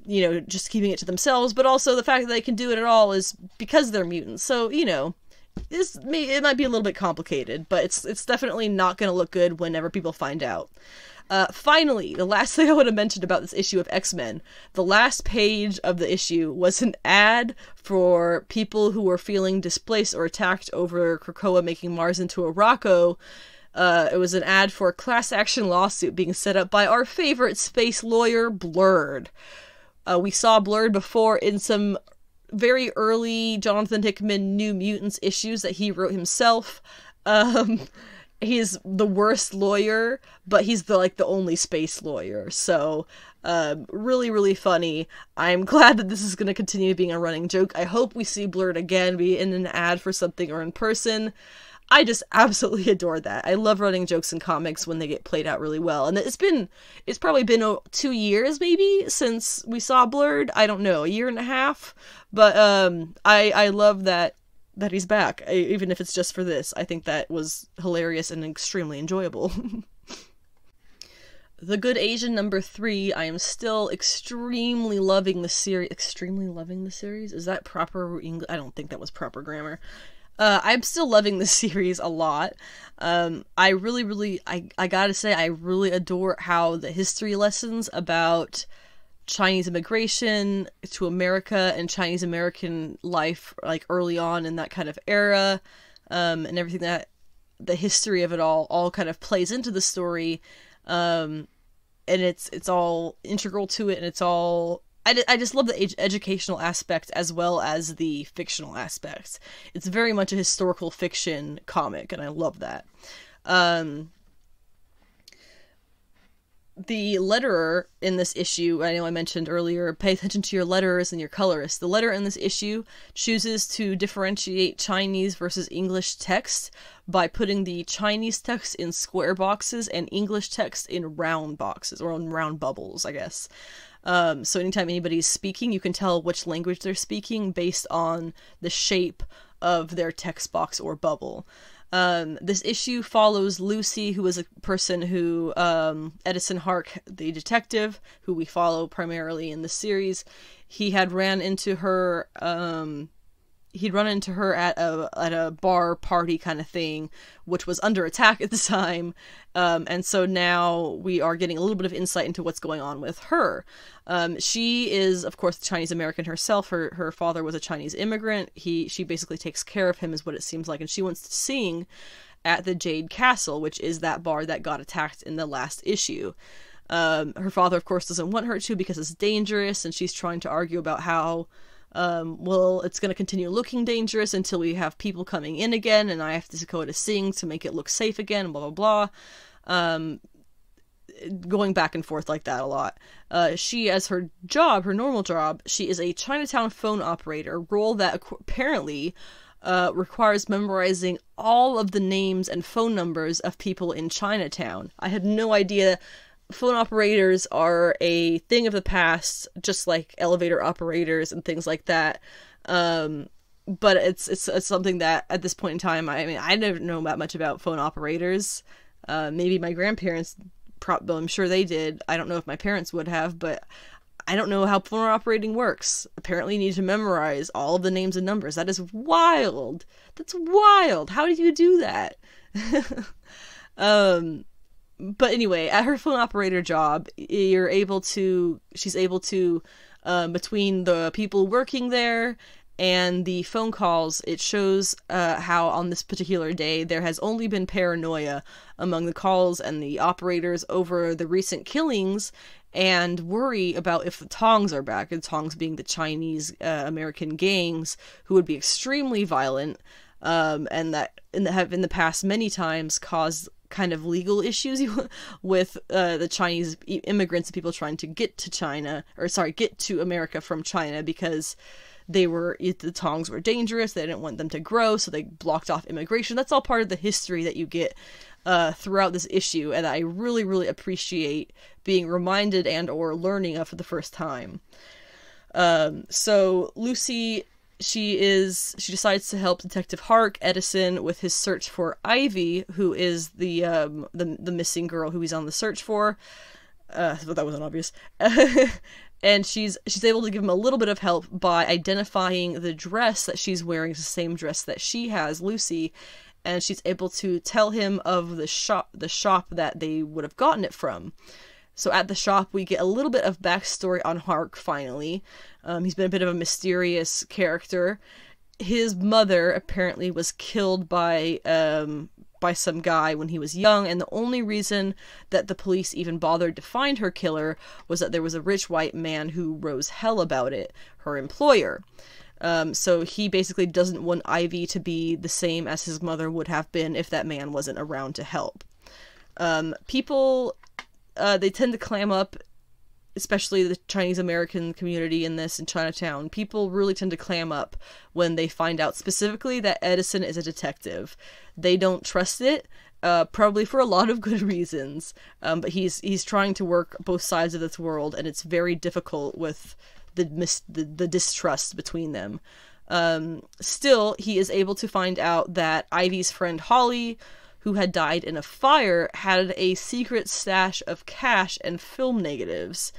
just keeping it to themselves, but also the fact that they can do it at all is because they're mutants. So, it might be a little bit complicated, but it's definitely not going to look good whenever people find out. Finally, the last thing I want to mention about this issue of X-Men, the last page of the issue was an ad for people who were feeling displaced or attacked over Krakoa making Mars into a Rocco. It was an ad for a class action lawsuit being set up by our favorite space lawyer, Blurred. We saw Blurred before in some very early Jonathan Hickman New Mutants issues that he wrote himself. he's the worst lawyer, but he's the only space lawyer. So, really, really funny. I'm glad that this is going to continue being a running joke. I hope we see Blurred again, be in an ad for something or in person. I just absolutely adore that. I love running jokes in comics when they get played out really well. And it's probably been 2 years maybe since we saw Blurred. I don't know, a year and a half. But I love that he's back, even if it's just for this. I think that was hilarious and extremely enjoyable. The Good Asian number 3, I am still extremely loving the series. Extremely loving the series? Is that proper English? I don't think that was proper grammar. I'm still loving the series a lot. I really, I gotta say, I really adore how the history lessons about Chinese immigration to America and Chinese American life, like early on in that kind of era, and everything that the history of it all kind of plays into the story, and it's all integral to it, and it's all. I just love the educational aspect as well as the fictional aspects. It's very much a historical fiction comic, and I love that. The letterer in this issue, I know I mentioned earlier, pay attention to your letterers and your colorists. The letterer in this issue chooses to differentiate Chinese versus English text by putting the Chinese text in square boxes and English text in round boxes, or in round bubbles, I guess. So anytime anybody's speaking, you can tell which language they're speaking based on the shape of their text box or bubble. This issue follows Lucy, who is a person who, Edison Hark, the detective, who we follow primarily in the series, he had ran into her, he'd run into her at a bar party kind of thing, which was under attack at the time, and so now we are getting a little bit of insight into what's going on with her. She is, of course, Chinese American herself. Her father was a Chinese immigrant. She basically takes care of him, is what it seems like, and she wants to sing at the Jade Castle, which is that bar that got attacked in the last issue. Her father, of course, doesn't want her to because it's dangerous, and she's trying to argue about how well, it's going to continue looking dangerous until we have people coming in again, and I have to go to sing to make it look safe again, blah, blah, blah. Going back and forth like that a lot. She, as her job, her normal job, she is a Chinatown phone operator, role that apparently requires memorizing all of the names and phone numbers of people in Chinatown. I had no idea. Phone operators are a thing of the past, just like elevator operators and things like that. But it's something that at this point in time, I mean, I never know that much about phone operators. Maybe my grandparents, I'm sure they did. I don't know if my parents would have, but I don't know how phone operating works. Apparently you need to memorize all of the names and numbers. That is wild. That's wild. How do you do that? But anyway, at her phone operator job, she's able to, between the people working there and the phone calls, it shows how on this particular day there has only been paranoia among the calls and the operators over the recent killings and worry about if the Tongs are back, and Tongs being the Chinese American gangs who would be extremely violent, and that have in the past many times caused kind of legal issues with the Chinese immigrants and people trying to get to America from China, because the Tongs were dangerous. They didn't want them to grow, so they blocked off immigration. That's all part of the history that you get throughout this issue, and I really, really appreciate being reminded and or learning of for the first time. So Lucy, she decides to help Detective Hark, Edison, with his search for Ivy, who is the missing girl who he's on the search for. But that wasn't obvious. And she's able to give him a little bit of help by identifying the dress that she's wearing is the same dress that she has, Lucy, and she's able to tell him of the shop that they would have gotten it from. So at the shop, we get a little bit of backstory on Hark, finally. He's been a bit of a mysterious character. His mother apparently was killed by some guy when he was young, and the only reason that the police even bothered to find her killer was that there was a rich white man who rose hell about it, her employer. So he basically doesn't want Ivy to be the same as his mother would have been if that man wasn't around to help. People, they tend to clam up, especially the Chinese American community in Chinatown. People really tend to clam up when they find out specifically that Edison is a detective. They don't trust it, probably for a lot of good reasons. But he's trying to work both sides of this world, and it's very difficult with the distrust between them. Still, he is able to find out that Ivy's friend Holly, who had died in a fire, had a secret stash of cash and film negatives.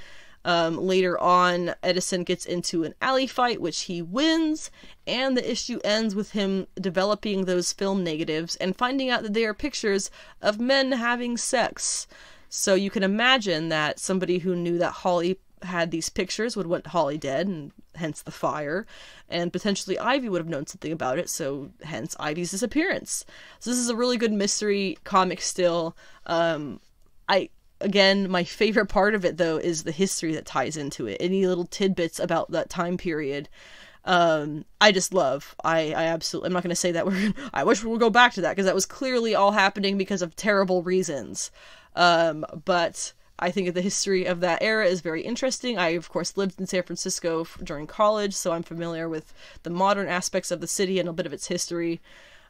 Later on, Edison gets into an alley fight, which he wins, and the issue ends with him developing those film negatives and finding out that they are pictures of men having sex. So you can imagine that somebody who knew that Holly had these pictures would want Holly dead, and hence the fire, and potentially Ivy would have known something about it, so hence Ivy's disappearance. So this is a really good mystery comic still. Again, my favorite part of it, though, is the history that ties into it. Any little tidbits about that time period, I just love. I absolutely, I'm not going to say that I wish we would go back to that, because that was clearly all happening because of terrible reasons. But I think the history of that era is very interesting. I, of course, lived in San Francisco during college, so I'm familiar with the modern aspects of the city and a bit of its history.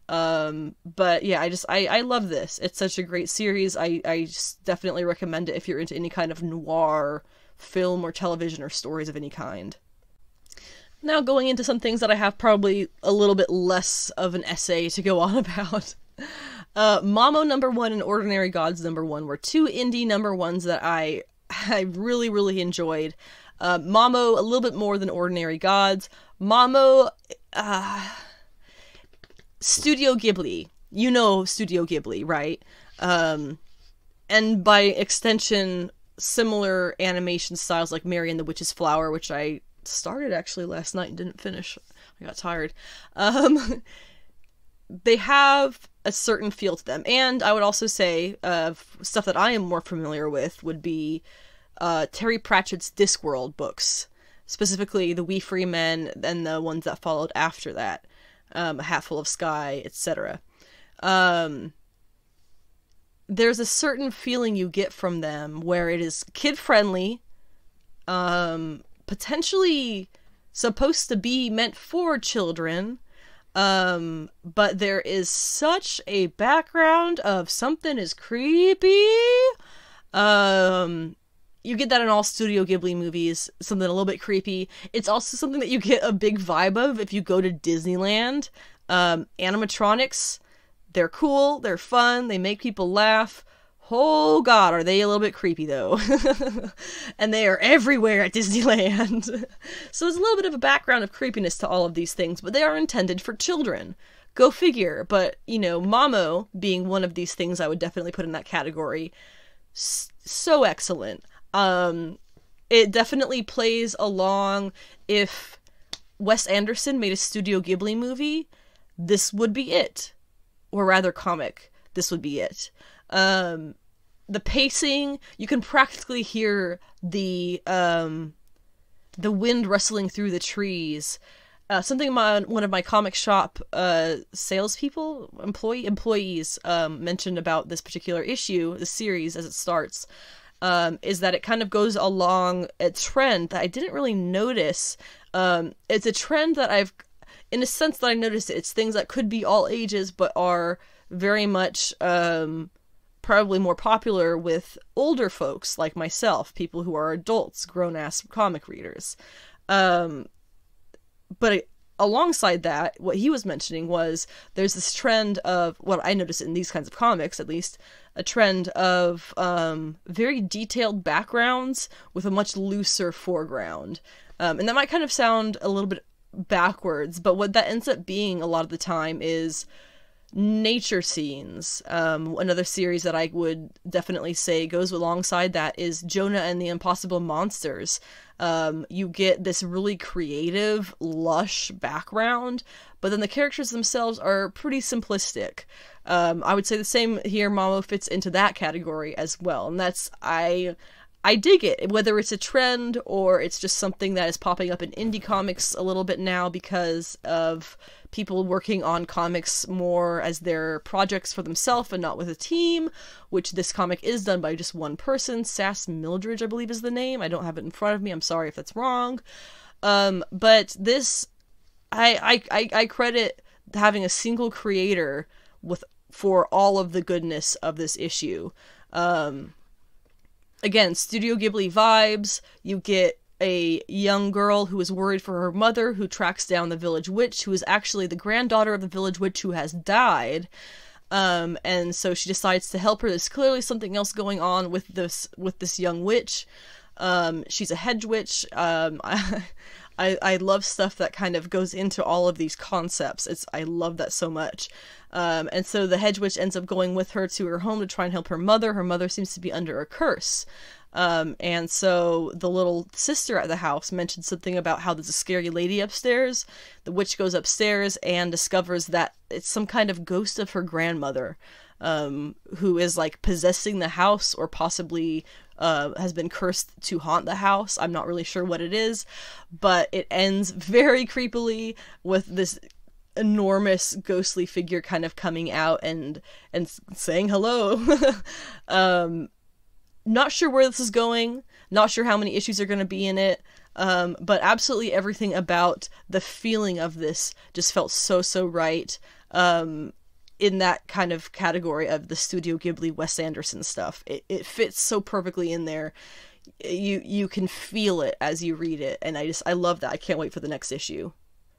But yeah, I love this. It's such a great series. I just definitely recommend it if you're into any kind of noir film or television or stories of any kind. Now going into some things that I have probably a little bit less of an essay to go on about. Mamo #1 and Ordinary Gods #1 were two indie #1s that I really, really enjoyed. Mamo a little bit more than Ordinary Gods. Mamo, Studio Ghibli. You know Studio Ghibli, right? And by extension, similar animation styles like Mary and the Witch's Flower, which I started actually last night and didn't finish. I got tired. They have a certain feel to them. And I would also say, stuff that I am more familiar with would be Terry Pratchett's Discworld books. Specifically, the We Free Men and the ones that followed after that. A Hatful of Sky, etc. There's a certain feeling you get from them where it is kid-friendly, potentially supposed to be meant for children, but there is such a background of something is creepy. You get that in all Studio Ghibli movies, something a little bit creepy. It's also something that you get a big vibe of if you go to Disneyland. Animatronics, they're cool, they're fun, they make people laugh. Oh god, are they a little bit creepy though. And they are everywhere at Disneyland. So there's a little bit of a background of creepiness to all of these things, but they are intended for children. Go figure. But, you know, Mamo being one of these things I would definitely put in that category. So excellent. It definitely plays along. If Wes Anderson made a Studio Ghibli movie, this would be it. Or rather comic, this would be it. The pacing, you can practically hear the wind rustling through the trees. Something one of my comic shop salespeople, employees mentioned about this particular issue, the series as it starts, is that it kind of goes along a trend that I didn't really notice. It's a trend that in a sense that I noticed it's things that could be all ages, but are very much probably more popular with older folks like myself, people who are adults, grown-ass comic readers. But alongside that, what he was mentioning was there's this trend of, what I noticed in these kinds of comics at least, a trend of very detailed backgrounds with a much looser foreground. And that might kind of sound a little bit backwards, but what that ends up being a lot of the time is nature scenes. Another series that I would definitely say goes alongside that is Jonah and the Impossible Monsters. You get this really creative, lush background, but then the characters themselves are pretty simplistic. I would say the same here. Mamo fits into that category as well, and that's I dig it, whether it's a trend or it's just something that is popping up in indie comics a little bit now because of people working on comics more as their projects for themselves and not with a team, which this comic is done by just one person. Sass Mildred, I believe is the name. I don't have it in front of me. I'm sorry if that's wrong. But this, I credit having a single creator for all of the goodness of this issue. Again, Studio Ghibli vibes. You get a young girl who is worried for her mother, who tracks down the village witch, who is actually the granddaughter of the village witch who has died. And so she decides to help her. There's clearly something else going on with this young witch. She's a hedge witch. I love stuff that kind of goes into all of these concepts. I love that so much. And so the hedge witch ends up going with her to her home to try and help her mother. Her mother seems to be under a curse. And so the little sister at the house mentioned something about how there's a scary lady upstairs. The witch goes upstairs and discovers that it's some kind of ghost of her grandmother, who is like possessing the house or possibly has been cursed to haunt the house. I'm not really sure what it is, but it ends very creepily with this enormous ghostly figure kind of coming out and saying hello. Not sure where this is going, not sure how many issues are going to be in it, but absolutely everything about the feeling of this just felt so right, in that kind of category of the Studio Ghibli Wes Anderson stuff. It fits so perfectly in there. You can feel it as you read it, and I love that. I can't wait for the next issue.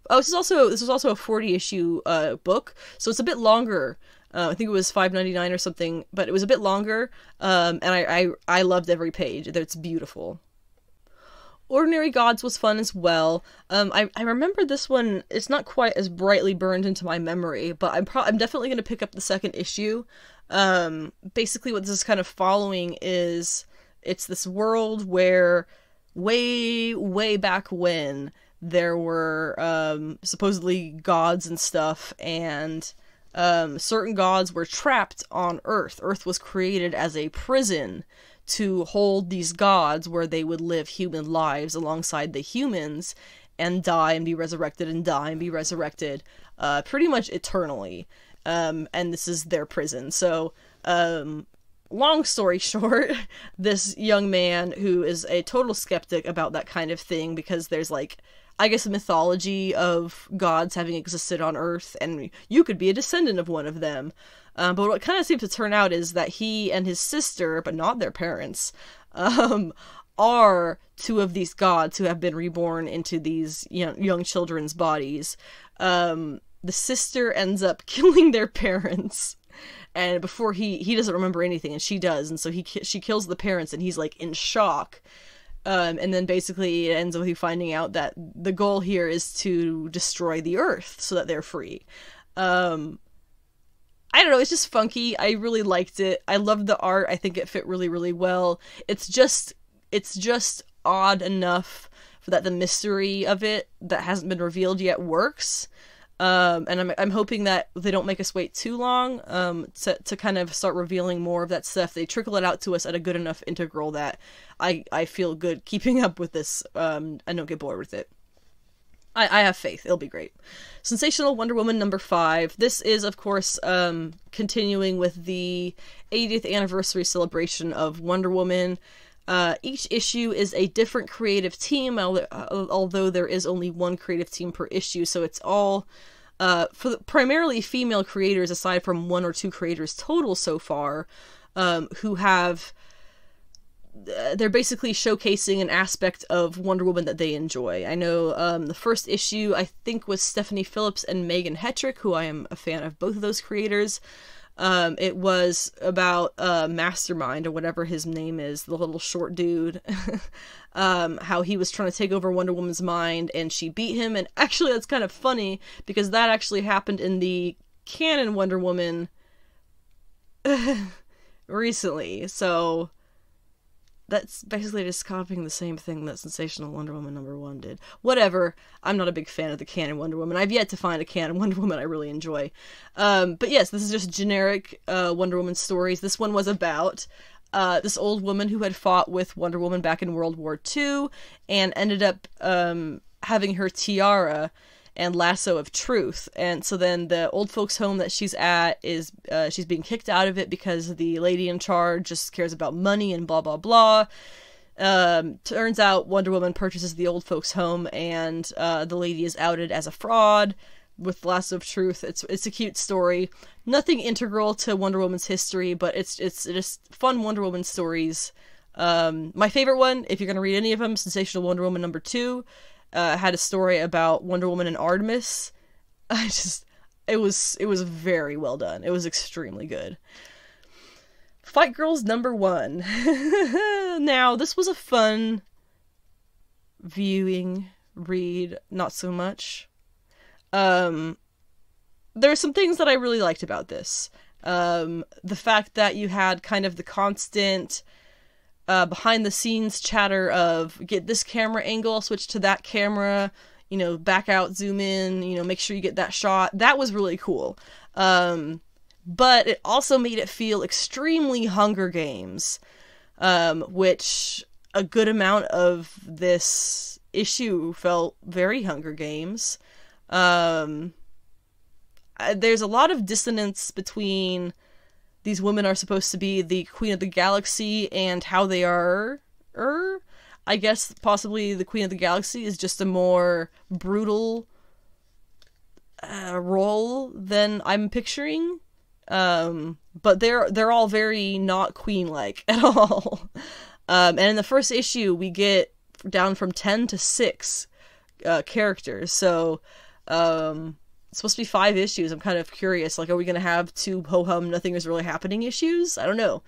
Oh, this was also a 40-issue book, so it's a bit longer. I think it was $5.99 or something, but it was a bit longer, and I loved every page. It's beautiful. Ordinary Gods was fun as well. I remember this one. It's not quite as brightly burned into my memory, but I'm definitely going to pick up the second issue. Basically what this is kind of following is it's this world where way back when there were supposedly gods and stuff, and certain gods were trapped on Earth. Earth was created as a prison to hold these gods where they would live human lives alongside the humans and die and be resurrected and die and be resurrected pretty much eternally. And this is their prison. So, long story short, this young man who is a total skeptic about that kind of thing, because there's like, I guess, a mythology of gods having existed on Earth, and you could be a descendant of one of them. But what kind of seems to turn out is that he and his sister, but not their parents, are two of these gods who have been reborn into these young children's bodies. The sister ends up killing their parents, and before he doesn't remember anything, and she does, and so she kills the parents, and he's like in shock. And then basically it ends with you finding out that the goal here is to destroy the Earth so that they're free. I don't know, it's just funky. I really liked it. I loved the art. I think it fit really well. It's just odd enough for that the mystery of it that hasn't been revealed yet works. And I'm hoping that they don't make us wait too long to kind of start revealing more of that stuff. They trickle it out to us at a good enough integral that I feel good keeping up with this. I don't get bored with it. I have faith. It'll be great. Sensational Wonder Woman #5. This is, of course, continuing with the 80th anniversary celebration of Wonder Woman. Each issue is a different creative team, although there is only one creative team per issue, so it's all primarily female creators, aside from one or two creators total so far, who have... they're basically showcasing an aspect of Wonder Woman that they enjoy. I know the first issue, I think, was Stephanie Phillips and Megan Hetrick, who I am a fan of both of those creators. It was about Mastermind, or whatever his name is, the little short dude, how he was trying to take over Wonder Woman's mind, and she beat him, and actually that's kind of funny, because that actually happened in the canon Wonder Woman recently, so... that's basically just copying the same thing that Sensational Wonder Woman #1 did. Whatever. I'm not a big fan of the canon Wonder Woman. I've yet to find a canon Wonder Woman I really enjoy. But yes, this is just generic Wonder Woman stories. This one was about this old woman who had fought with Wonder Woman back in World War II and ended up having her tiara and lasso of truth. And so then the old folks home that she's at is she's being kicked out of it because the lady in charge just cares about money and blah blah blah. Turns out Wonder Woman purchases the old folks home, and the lady is outed as a fraud with lasso of truth. It's a cute story. Nothing integral to Wonder Woman's history, but it's just fun Wonder Woman stories. My favorite one, if you're gonna read any of them, Sensational Wonder Woman #2, had a story about Wonder Woman and Artemis. It was very well done. It was extremely good. Fight Girls #1. Now, this was a fun read, not so much. There are some things that I really liked about this. The fact that you had kind of the constant behind the scenes chatter of get this camera angle, switch to that camera, back out, zoom in, make sure you get that shot. That was really cool. But it also made it feel extremely Hunger Games, which a good amount of this issue felt very Hunger Games. There's a lot of dissonance between these women are supposed to be the Queen of the Galaxy and how they are. I guess possibly the Queen of the Galaxy is just a more brutal role than I'm picturing. But they're all very not queen-like at all. And in the first issue, we get down from 10 to 6 characters. So it's supposed to be 5 issues. I'm kind of curious. Like, are we going to have 2 ho-hum, nothing is really happening issues? I don't know.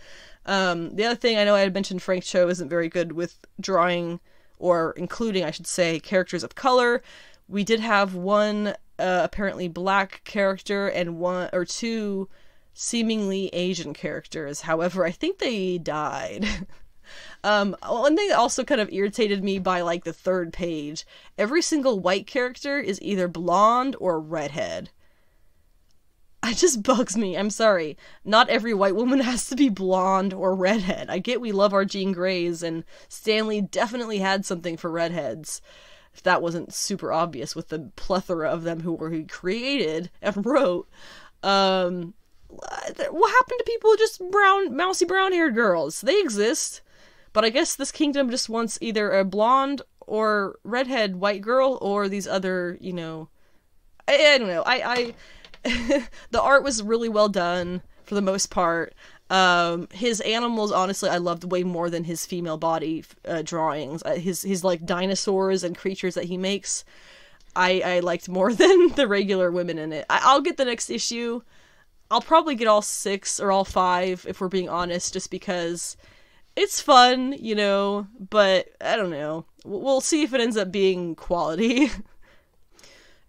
The other thing, I know I had mentioned Frank Cho isn't very good with drawing, or including, I should say, characters of color. We did have one apparently black character and 1 or 2 seemingly Asian characters. However, I think they died. One thing that also kind of irritated me by, like, the 3rd page, every single white character is either blonde or redhead. It just bugs me. I'm sorry. Not every white woman has to be blonde or redhead. I get we love our Jean Greys, and Stanley definitely had something for redheads, if that wasn't super obvious with the plethora of them who he created and wrote. What happened to people just mousy brown-haired girls? They exist. But I guess this kingdom just wants either a blonde or redhead white girl, or these other, I don't know. The art was really well done for the most part. His animals, honestly, I loved way more than his female body drawings. His like dinosaurs and creatures that he makes, I liked more than the regular women in it. I'll get the next issue. I'll probably get all 6 or all 5 if we're being honest, just because it's fun, but I don't know. We'll see if it ends up being quality.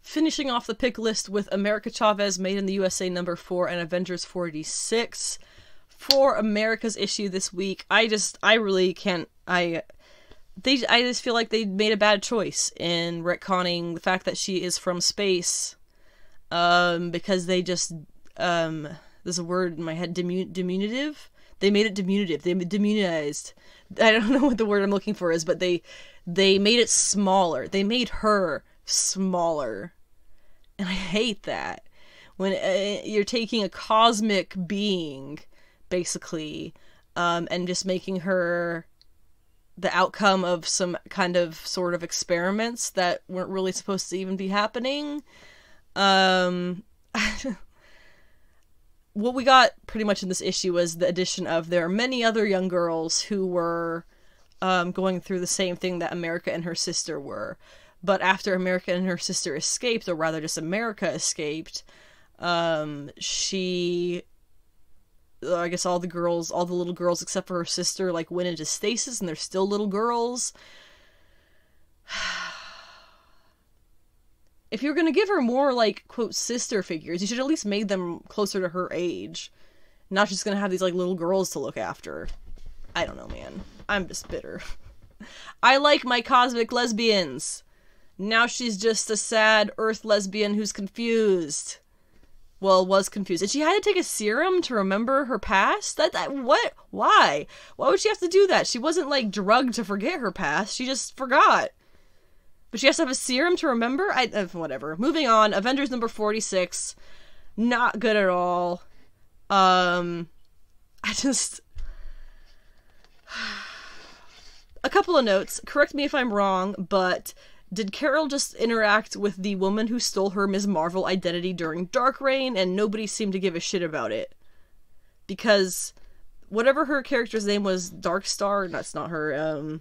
Finishing off the pick list with America Chavez, Made in the USA #4, and Avengers 46. For America's issue this week, I just feel like they made a bad choice in retconning the fact that she is from space, because they just, there's a word in my head, diminutive? They made it diminutive. They demunized. I don't know what the word I'm looking for is, but they made it smaller. They made her smaller. And I hate that. When you're taking a cosmic being, basically, and just making her the outcome of some kind of sort of experiments that weren't really supposed to even be happening. What we got pretty much in this issue was the addition of there are many other young girls who were going through the same thing that America and her sister were. But after America and her sister escaped, or rather just America escaped, I guess all the little girls except for her sister, like, went into stasis, and they're still little girls. If you're gonna give her more, like, quote, sister figures, you should at least make them closer to her age. Not just gonna have these, like, little girls to look after. I don't know, man. I'm just bitter. I like my cosmic lesbians. Now she's just a sad Earth lesbian who's confused. was confused. And she had to take a serum to remember her past? What? Why? Why would she have to do that? She wasn't, like, drugged to forget her past. She just forgot. But she has to have a serum to remember? Whatever. Moving on. Avengers number 46. Not good at all. A couple of notes. Correct me if I'm wrong, but did Carol just interact with the woman who stole her Ms. Marvel identity during Dark Reign, and nobody seemed to give a shit about it? Because whatever her character's name was, Darkstar, that's not her,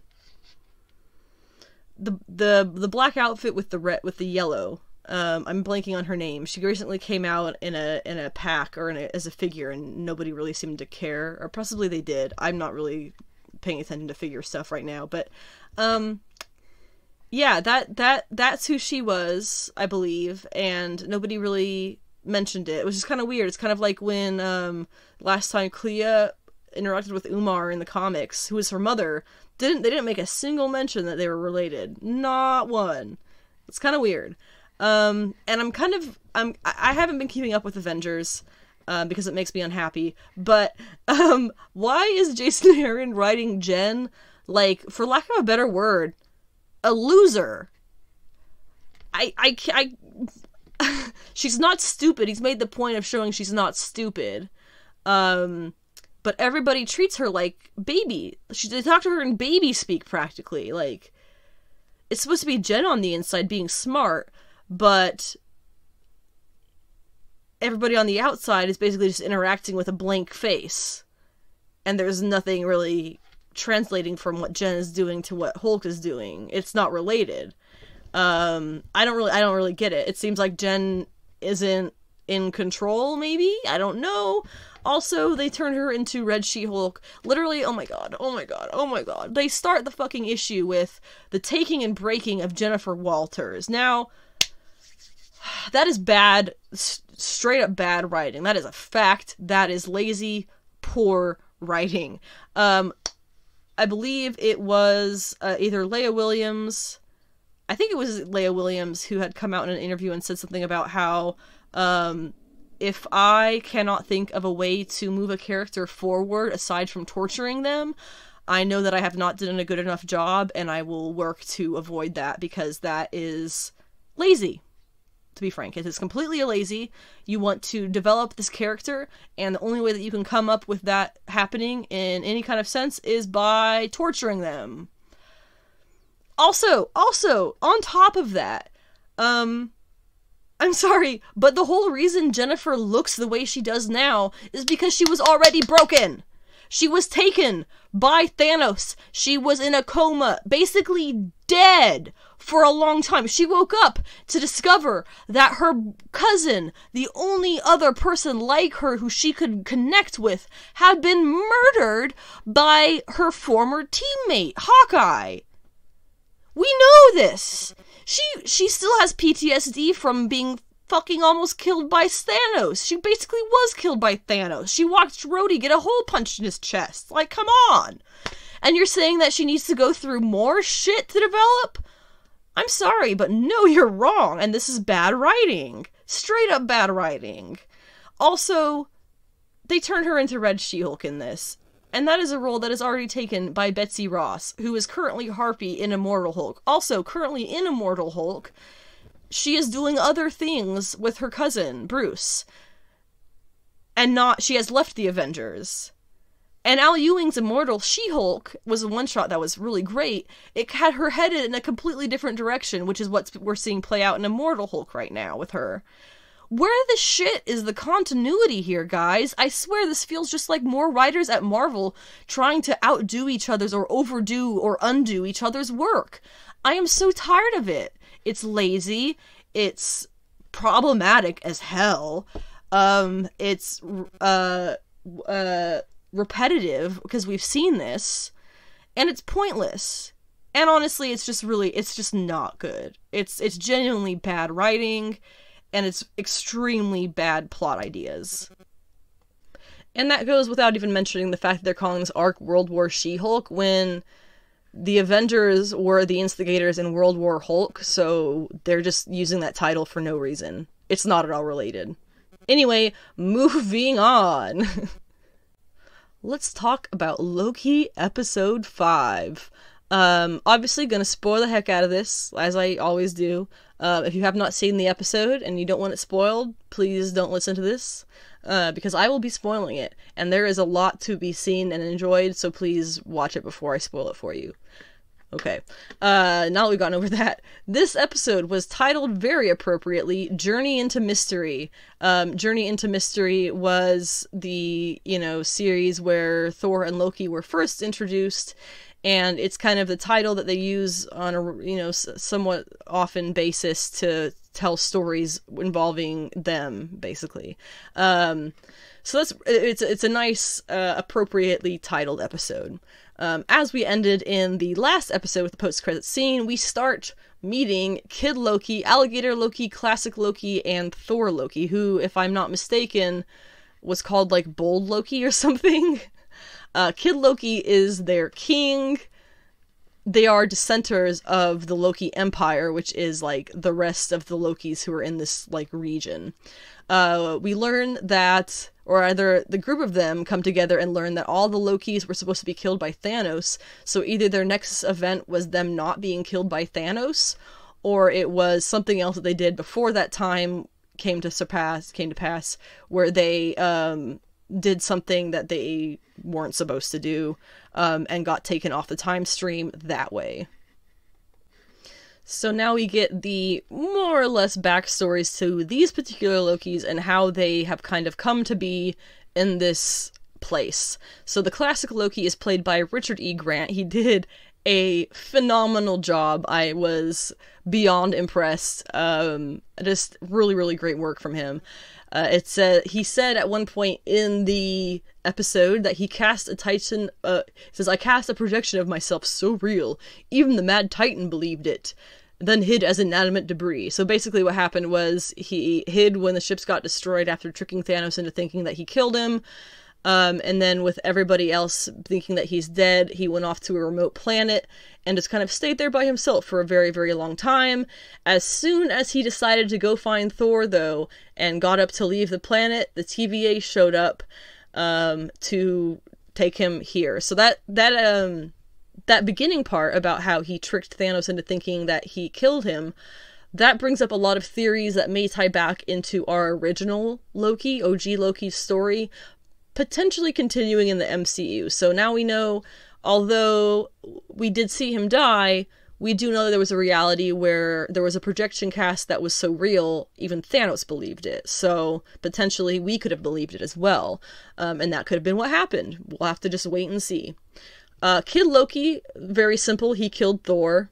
the black outfit with the yellow, I'm blanking on her name. She recently came out in a pack, or as a figure, and nobody really seemed to care, or possibly they did. I'm not really paying attention to figure stuff right now, but, yeah, that's who she was, I believe, and nobody really mentioned it. It was just kind of weird. It's kind of like when, last time Clea interacted with Umar in the comics, who was her mother. They didn't make a single mention that they were related. Not one. It's kind of weird. And I haven't been keeping up with Avengers, because it makes me unhappy, but, why is Jason Aaron writing Jen, like, for lack of a better word, a loser? She's not stupid. He's made the point of showing she's not stupid. But everybody treats her like baby. They talk to her in baby speak, practically. Like, it's supposed to be Jen on the inside being smart, but everybody on the outside is basically just interacting with a blank face. And there's nothing really translating from what Jen is doing to what Hulk is doing. It's not related. I don't really get it. It seems like Jen isn't in control, maybe? I don't know. Also, they turn her into Red She-Hulk. Literally, oh my god. They start the fucking issue with the taking and breaking of Jennifer Walters. Now, that is bad, straight up bad writing. That is a fact. That is lazy, poor writing. I believe it was either Leah Williams. I think it was Leah Williams who had come out in an interview and said something about how, if I cannot think of a way to move a character forward aside from torturing them, I know that I have not done a good enough job, and I will work to avoid that, because that is lazy. To be frank, it is completely lazy. You want to develop this character, and the only way that you can come up with that happening in any kind of sense is by torturing them. Also, on top of that, I'm sorry, but the whole reason Jennifer looks the way she does now is because she was already broken. She was taken by Thanos. She was in a coma, basically dead for a long time. She woke up to discover that her cousin, the only other person like her who she could connect with, had been murdered by her former teammate, Hawkeye. We know this. She still has PTSD from being fucking almost killed by Thanos. She basically was killed by Thanos. She watched Rhodey get a hole punched in his chest. Like, come on. And you're saying that she needs to go through more shit to develop? I'm sorry, but no, you're wrong. And this is bad writing. Straight up bad writing. Also, they turned her into Red She-Hulk in this. And that is a role that is already taken by Betsy Ross, who is currently Harpy in Immortal Hulk. Also, currently in Immortal Hulk, she is doing other things with her cousin, Bruce. And she has left the Avengers. And Al Ewing's Immortal She-Hulk was a one-shot that was really great. It had her headed in a completely different direction, which is what we're seeing play out in Immortal Hulk right now with her. Where the shit is the continuity here, guys? I swear this feels just like more writers at Marvel trying to outdo each other's or overdo or undo each other's work. I am so tired of it. It's lazy. It's problematic as hell. It's repetitive because we've seen this, and it's pointless. And honestly, it's just not good. It's genuinely bad writing, and it's extremely bad plot ideas. And that goes without even mentioning the fact that they're calling this arc World War She-Hulk when the Avengers were the instigators in World War Hulk, so they're just using that title for no reason. It's not at all related. Anyway, moving on. Let's talk about Loki episode 5. Obviously gonna spoil the heck out of this, as I always do. If you have not seen the episode and you don't want it spoiled, please don't listen to this, because I will be spoiling it. And there is a lot to be seen and enjoyed, so please watch it before I spoil it for you. Okay, now that we've gotten over that, this episode was titled very appropriately, Journey into Mystery. Journey into Mystery was the, series where Thor and Loki were first introduced, and it's kind of the title that they use on a, somewhat often basis to tell stories involving them, basically. So it's a nice, appropriately titled episode. As we ended in the last episode with the post-credits scene, we start meeting Kid Loki, Alligator Loki, Classic Loki, and Thor Loki, who, if I'm not mistaken, was called, like, Bold Loki or something. Kid Loki is their king. They are dissenters of the Loki Empire, which is, like, the rest of the Lokis who are in this, like, region. We learn that, or either the group of them come together and learn that all the Lokis were supposed to be killed by Thanos, so either their next event was them not being killed by Thanos, or it was something else that they did before that time came to pass, where they did something that they weren't supposed to do, and got taken off the time stream that way. So now we get the more or less backstories to these particular Lokis and how they have kind of come to be in this place. So the classic Loki is played by Richard E. Grant. He did a phenomenal job. I was beyond impressed. Just really, really great work from him. He said at one point in the episode that he cast a Titan, says, "I cast a projection of myself so real, even the Mad Titan believed it, then hid as inanimate debris." So basically what happened was he hid when the ships got destroyed after tricking Thanos into thinking that he killed him. And then with everybody else thinking that he's dead, he went off to a remote planet and just kind of stayed there by himself for a very, very long time. As soon as he decided to go find Thor, though, and got up to leave the planet, the TVA showed up to take him here. So that beginning part about how he tricked Thanos into thinking that he killed him, that brings up a lot of theories that may tie back into our original Loki, OG Loki's story, potentially continuing in the MCU. So now we know, although we did see him die, we do know that there was a reality where there was a projection cast that was so real, even Thanos believed it. So potentially we could have believed it as well. And that could have been what happened. We'll have to just wait and see. Kid Loki, very simple. He killed Thor.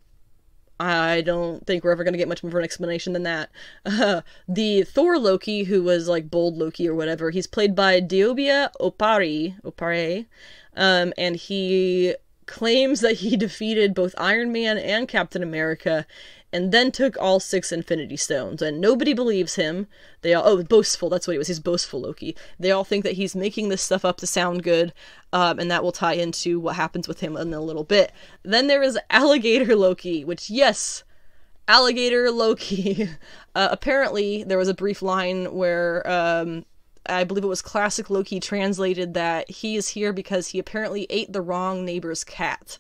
I don't think we're ever going to get much more of an explanation than that. The Thor Loki, who was like Bold Loki or whatever, he's played by Diobia Opare, and he claims that he defeated both Iron Man and Captain America, and then took all 6 Infinity Stones, and nobody believes him. They all, boastful, that's what he was, he's boastful Loki. They all think that he's making this stuff up to sound good, and that will tie into what happens with him in a little bit. Then there is Alligator Loki, which, yes, Alligator Loki. Apparently, there was a brief line where, I believe it was Classic Loki translated that he is here because he apparently ate the wrong neighbor's cat.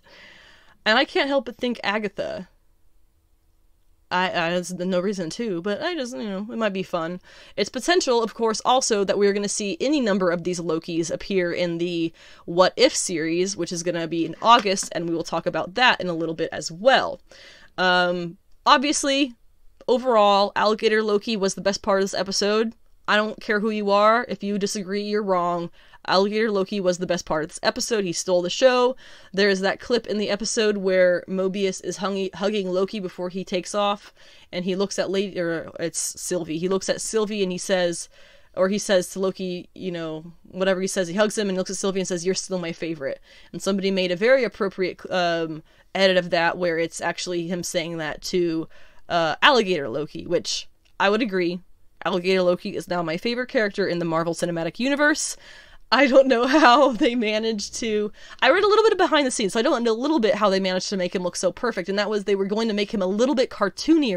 And I can't help but think Agatha. There's no reason to, but I just, it might be fun. It's potential, of course, also that we're going to see any number of these Lokis appear in the What If series, which is going to be in August, and we will talk about that in a little bit as well. Obviously, overall, Alligator Loki was the best part of this episode. I don't care who you are. If you disagree, you're wrong. Alligator Loki was the best part of this episode. He stole the show. There's that clip in the episode where Mobius is hugging Loki before he takes off, and he looks at it's Sylvie. He looks at Sylvie and he says to Loki, whatever he says, he hugs him and looks at Sylvie and says, "You're still my favorite." And somebody made a very appropriate edit of that where it's actually him saying that to Alligator Loki, which I would agree. Alligator Loki is now my favorite character in the Marvel Cinematic Universe. I don't know how they managed to... I read a little bit of behind the scenes, so I don't know a little bit how they managed to make him look so perfect, and that was they were going to make him a little bit cartoony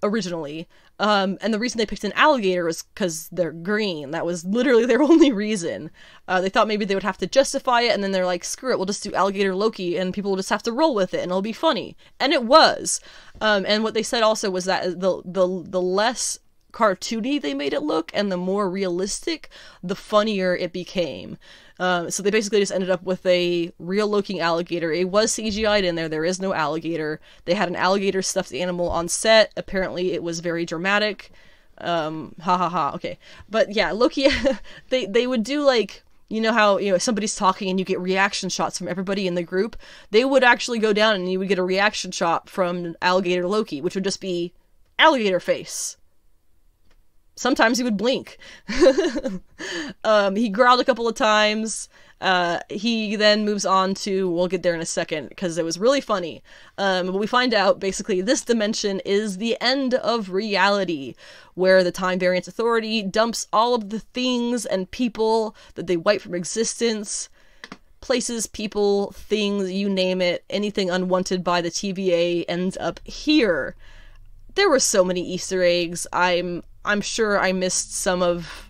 originally. And the reason they picked an alligator was because they're green. That was literally their only reason. They thought maybe they would have to justify it, and then they're like, screw it, we'll just do Alligator Loki, and people will just have to roll with it, and it'll be funny. And it was. And what they said also was that the less cartoony they made it look, and the more realistic, the funnier it became. So they basically just ended up with a real-looking alligator. It was CGI'd in there. There is no alligator. They had an alligator stuffed animal on set. Apparently, it was very dramatic. Okay. But yeah, Loki, they would do like, you know how, somebody's talking and you get reaction shots from everybody in the group? They would actually go down and you would get a reaction shot from Alligator Loki, which would just be alligator face. Sometimes he would blink. He growled a couple of times. He then moves on to, we'll get there in a second, because it was really funny. But we find out, basically, this dimension is the end of reality, where the Time Variance Authority dumps all of the things and people that they wipe from existence. Places, people, things, you name it, anything unwanted by the TVA ends up here. There were so many Easter eggs. I'm sure I missed some of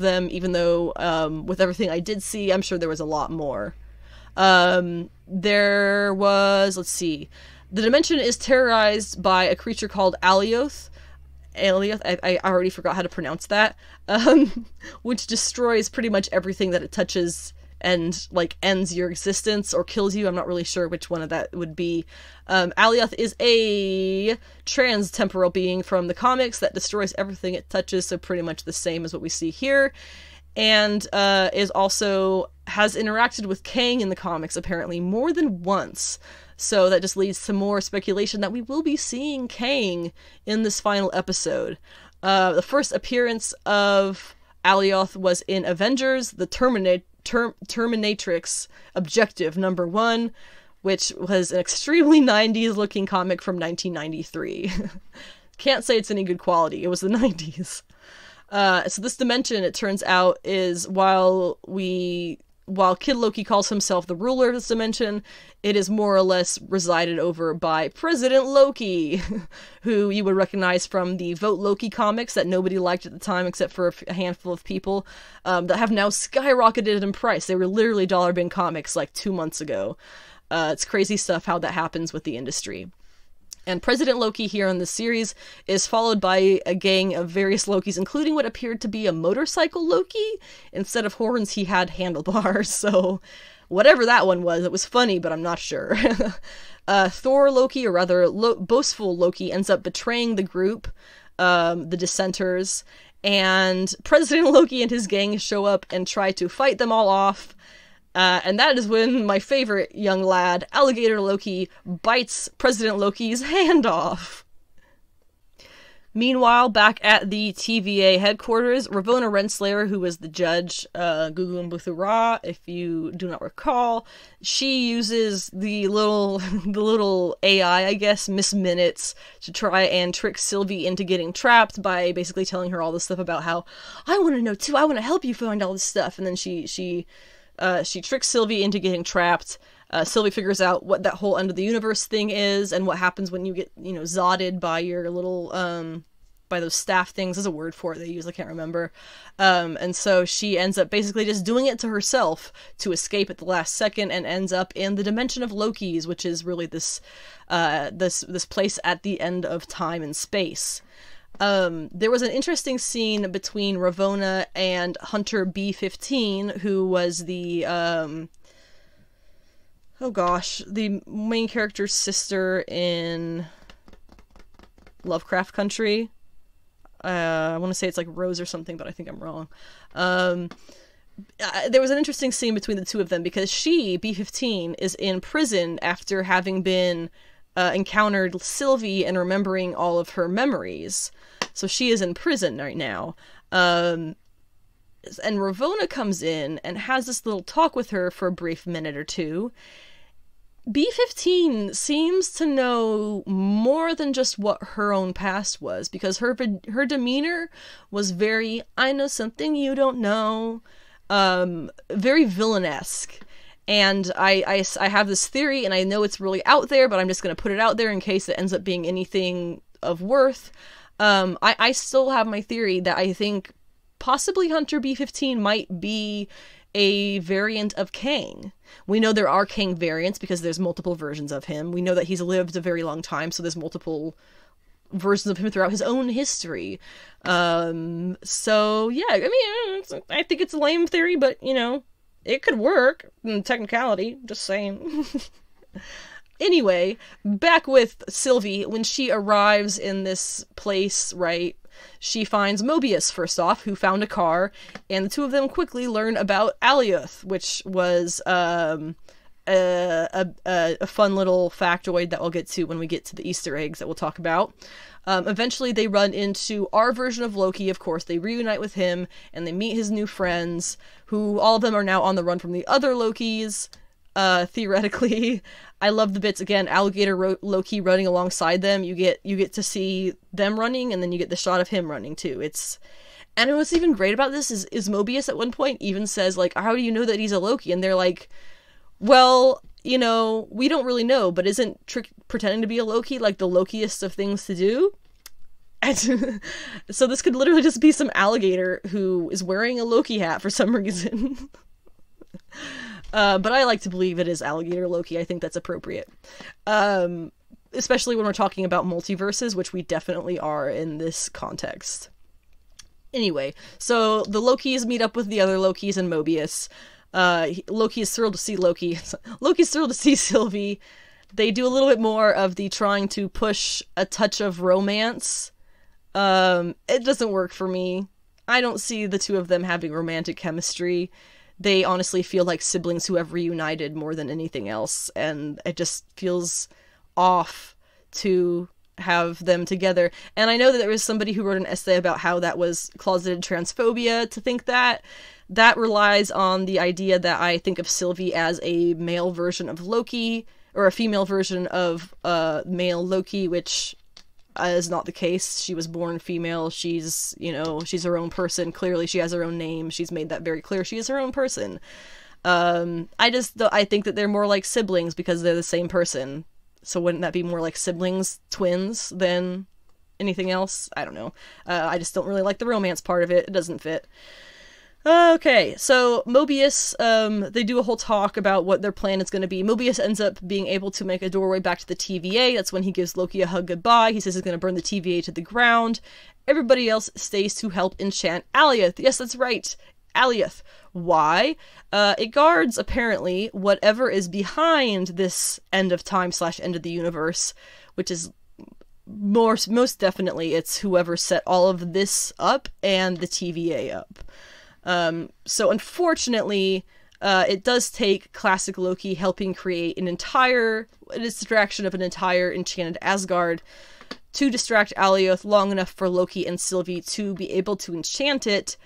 them, even though with everything I did see, I'm sure there was a lot more. There was, let's see, the dimension is terrorized by a creature called Alioth. I already forgot how to pronounce that. Which destroys pretty much everything that it touches and like ends your existence or kills you. I'm not really sure which one of that would be. Alioth is a trans-temporal being from the comics that destroys everything it touches, so pretty much the same as what we see here. And is also has interacted with Kang in the comics apparently more than once. So that just leads to more speculation that we will be seeing Kang in this final episode. The first appearance of Alioth was in Avengers, the Terminatrix Objective #1, which was an extremely 90s looking comic from 1993. Can't say it's any good quality. It was the 90s. So this dimension, it turns out, is while Kid Loki calls himself the ruler of this dimension, it is more or less resided over by President Loki, who you would recognize from the Vote Loki comics that nobody liked at the time except for a handful of people, that have now skyrocketed in price. They were literally dollar bin comics like 2 months ago. It's crazy stuff how that happens with the industry. And President Loki here in this series is followed by a gang of various Lokis, including what appeared to be a motorcycle Loki. Instead of horns, he had handlebars, so whatever that one was, it was funny, but I'm not sure. Thor Loki, or rather boastful Loki, ends up betraying the group, the dissenters, and President Loki and his gang show up and try to fight them all off. And that is when my favorite young lad, Alligator Loki, bites President Loki's hand off. Meanwhile, back at the TVA headquarters, Ravonna Renslayer, who was the judge, Gugu Mbatha-Raw, if you do not recall, she uses the little AI, I guess, Miss Minutes, to try and trick Sylvie into getting trapped by basically telling her all this stuff about how, I want to know too, I want to help you find all this stuff, and then she tricks Sylvie into getting trapped. Sylvie figures out what that whole end of the universe thing is, and what happens when you get, zotted by your little, by those staff things. There's a word for it they use, I can't remember. And so she ends up basically just doing it to herself to escape at the last second, and ends up in the dimension of Lokis, which is really this place at the end of time and space. There was an interesting scene between Ravonna and Hunter B-15, who was the, the main character's sister in Lovecraft Country. I want to say it's like Rose or something, but I think I'm wrong. There was an interesting scene between the two of them, because she, B-15, is in prison after having been encountered Sylvie and remembering all of her memories. So she is in prison right now. And Ravonna comes in and has this little talk with her for a brief minute or two. B-15 seems to know more than just what her own past was, because her demeanor was very, I know something you don't know, very villainesque. And I have this theory, and I know it's really out there, but I'm just going to put it out there in case it ends up being anything of worth. I still have my theory that I think possibly Hunter B-15 might be a variant of Kang. We know there are Kang variants because there's multiple versions of him. We know that he's lived a very long time, so there's multiple versions of him throughout his own history. So yeah, I mean, I think it's a lame theory, but you know, it could work in technicality, just saying. Anyway, back with Sylvie, when she arrives in this place, right, she finds Mobius, first off, who found a car, and the two of them quickly learn about Alioth, which was a fun little factoid that we'll get to when we get to the Easter eggs that we'll talk about. Eventually they run into our version of Loki, of course. They reunite with him, and they meet his new friends, who all of them are now on the run from the other Lokis, theoretically. I love the bits, again, Alligator Loki running alongside them. You get to see them running, and then you get the shot of him running, too. And what's even great about this is Mobius at one point even says, like, how do you know that he's a Loki? And they're like, well, you know, we don't really know, but isn't pretending to be a Loki like the Lokiest of things to do? And so this could literally just be some alligator who is wearing a Loki hat for some reason. But I like to believe it is Alligator Loki. I think that's appropriate. Especially when we're talking about multiverses, which we definitely are in this context. Anyway, so the Lokis meet up with the other Lokis and Mobius. Loki is thrilled to see Loki. Loki's thrilled to see Sylvie. They do a little bit more of the trying to push a touch of romance. It doesn't work for me. I don't see the two of them having romantic chemistry. They honestly feel like siblings who have reunited more than anything else, and it just feels off to have them together. And I know that there was somebody who wrote an essay about how that was closeted transphobia to think that. That relies on the idea that I think of Sylvie as a male version of Loki, or a female version of male Loki, which is not the case. She was born female. She's, you know, she's her own person. Clearly she has her own name. She's made that very clear. She is her own person. I think that they're more like siblings because they're the same person. So wouldn't that be more like siblings, twins, than anything else? I don't know. I just don't really like the romance part of it. It doesn't fit. Okay, so Mobius, they do a whole talk about what their plan is going to be. Mobius ends up being able to make a doorway back to the TVA. That's when he gives Loki a hug goodbye. He says he's going to burn the TVA to the ground. Everybody else stays to help enchant Alioth. Yes, that's right, Alioth. Why? It guards, apparently, whatever is behind this end of time / end of the universe, which is most definitely it's whoever set all of this up and the TVA up. So unfortunately, it does take classic Loki helping create a distraction of an entire enchanted Asgard to distract Alioth long enough for Loki and Sylvie to be able to enchant it,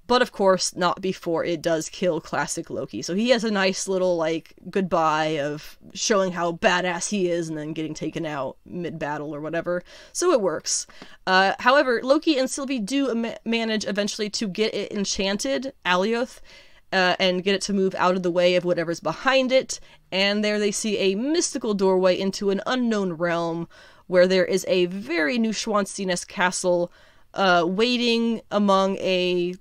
but of course not before it does kill classic Loki. So he has a nice little, like, goodbye of showing how badass he is and then getting taken out mid-battle or whatever. So it works. However, Loki and Sylvie do manage eventually to get it enchanted, Alioth, and get it to move out of the way of whatever's behind it. And there they see a mystical doorway into an unknown realm where there is a very Neuschwanstein-esque castle waiting among a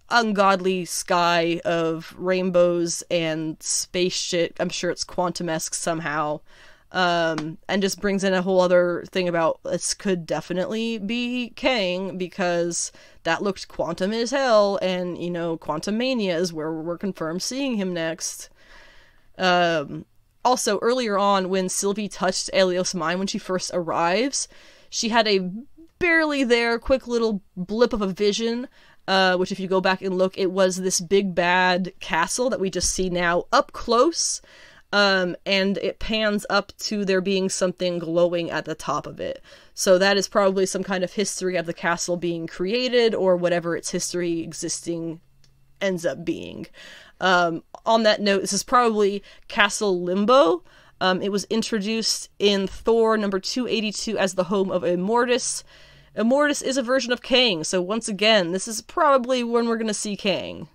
ungodly sky of rainbows and space shit. I'm sure it's quantum-esque somehow. And just brings in a whole other thing about this could definitely be Kang, because that looked quantum as hell, and, you know, Quantum Mania is where we're confirmed seeing him next. Also, earlier on, when Sylvie touched Alioth's mind when she first arrives, she had a barely there, quick little blip of a vision, which if you go back and look, it was this big bad castle that we just see now up close, and it pans up to there being something glowing at the top of it. So that is probably some kind of history of the castle being created, or whatever its history existing ends up being. On that note, this is probably Castle Limbo. It was introduced in Thor number 282 as the home of Immortus. Immortus is a version of Kang, so once again, this is probably when we're going to see Kang.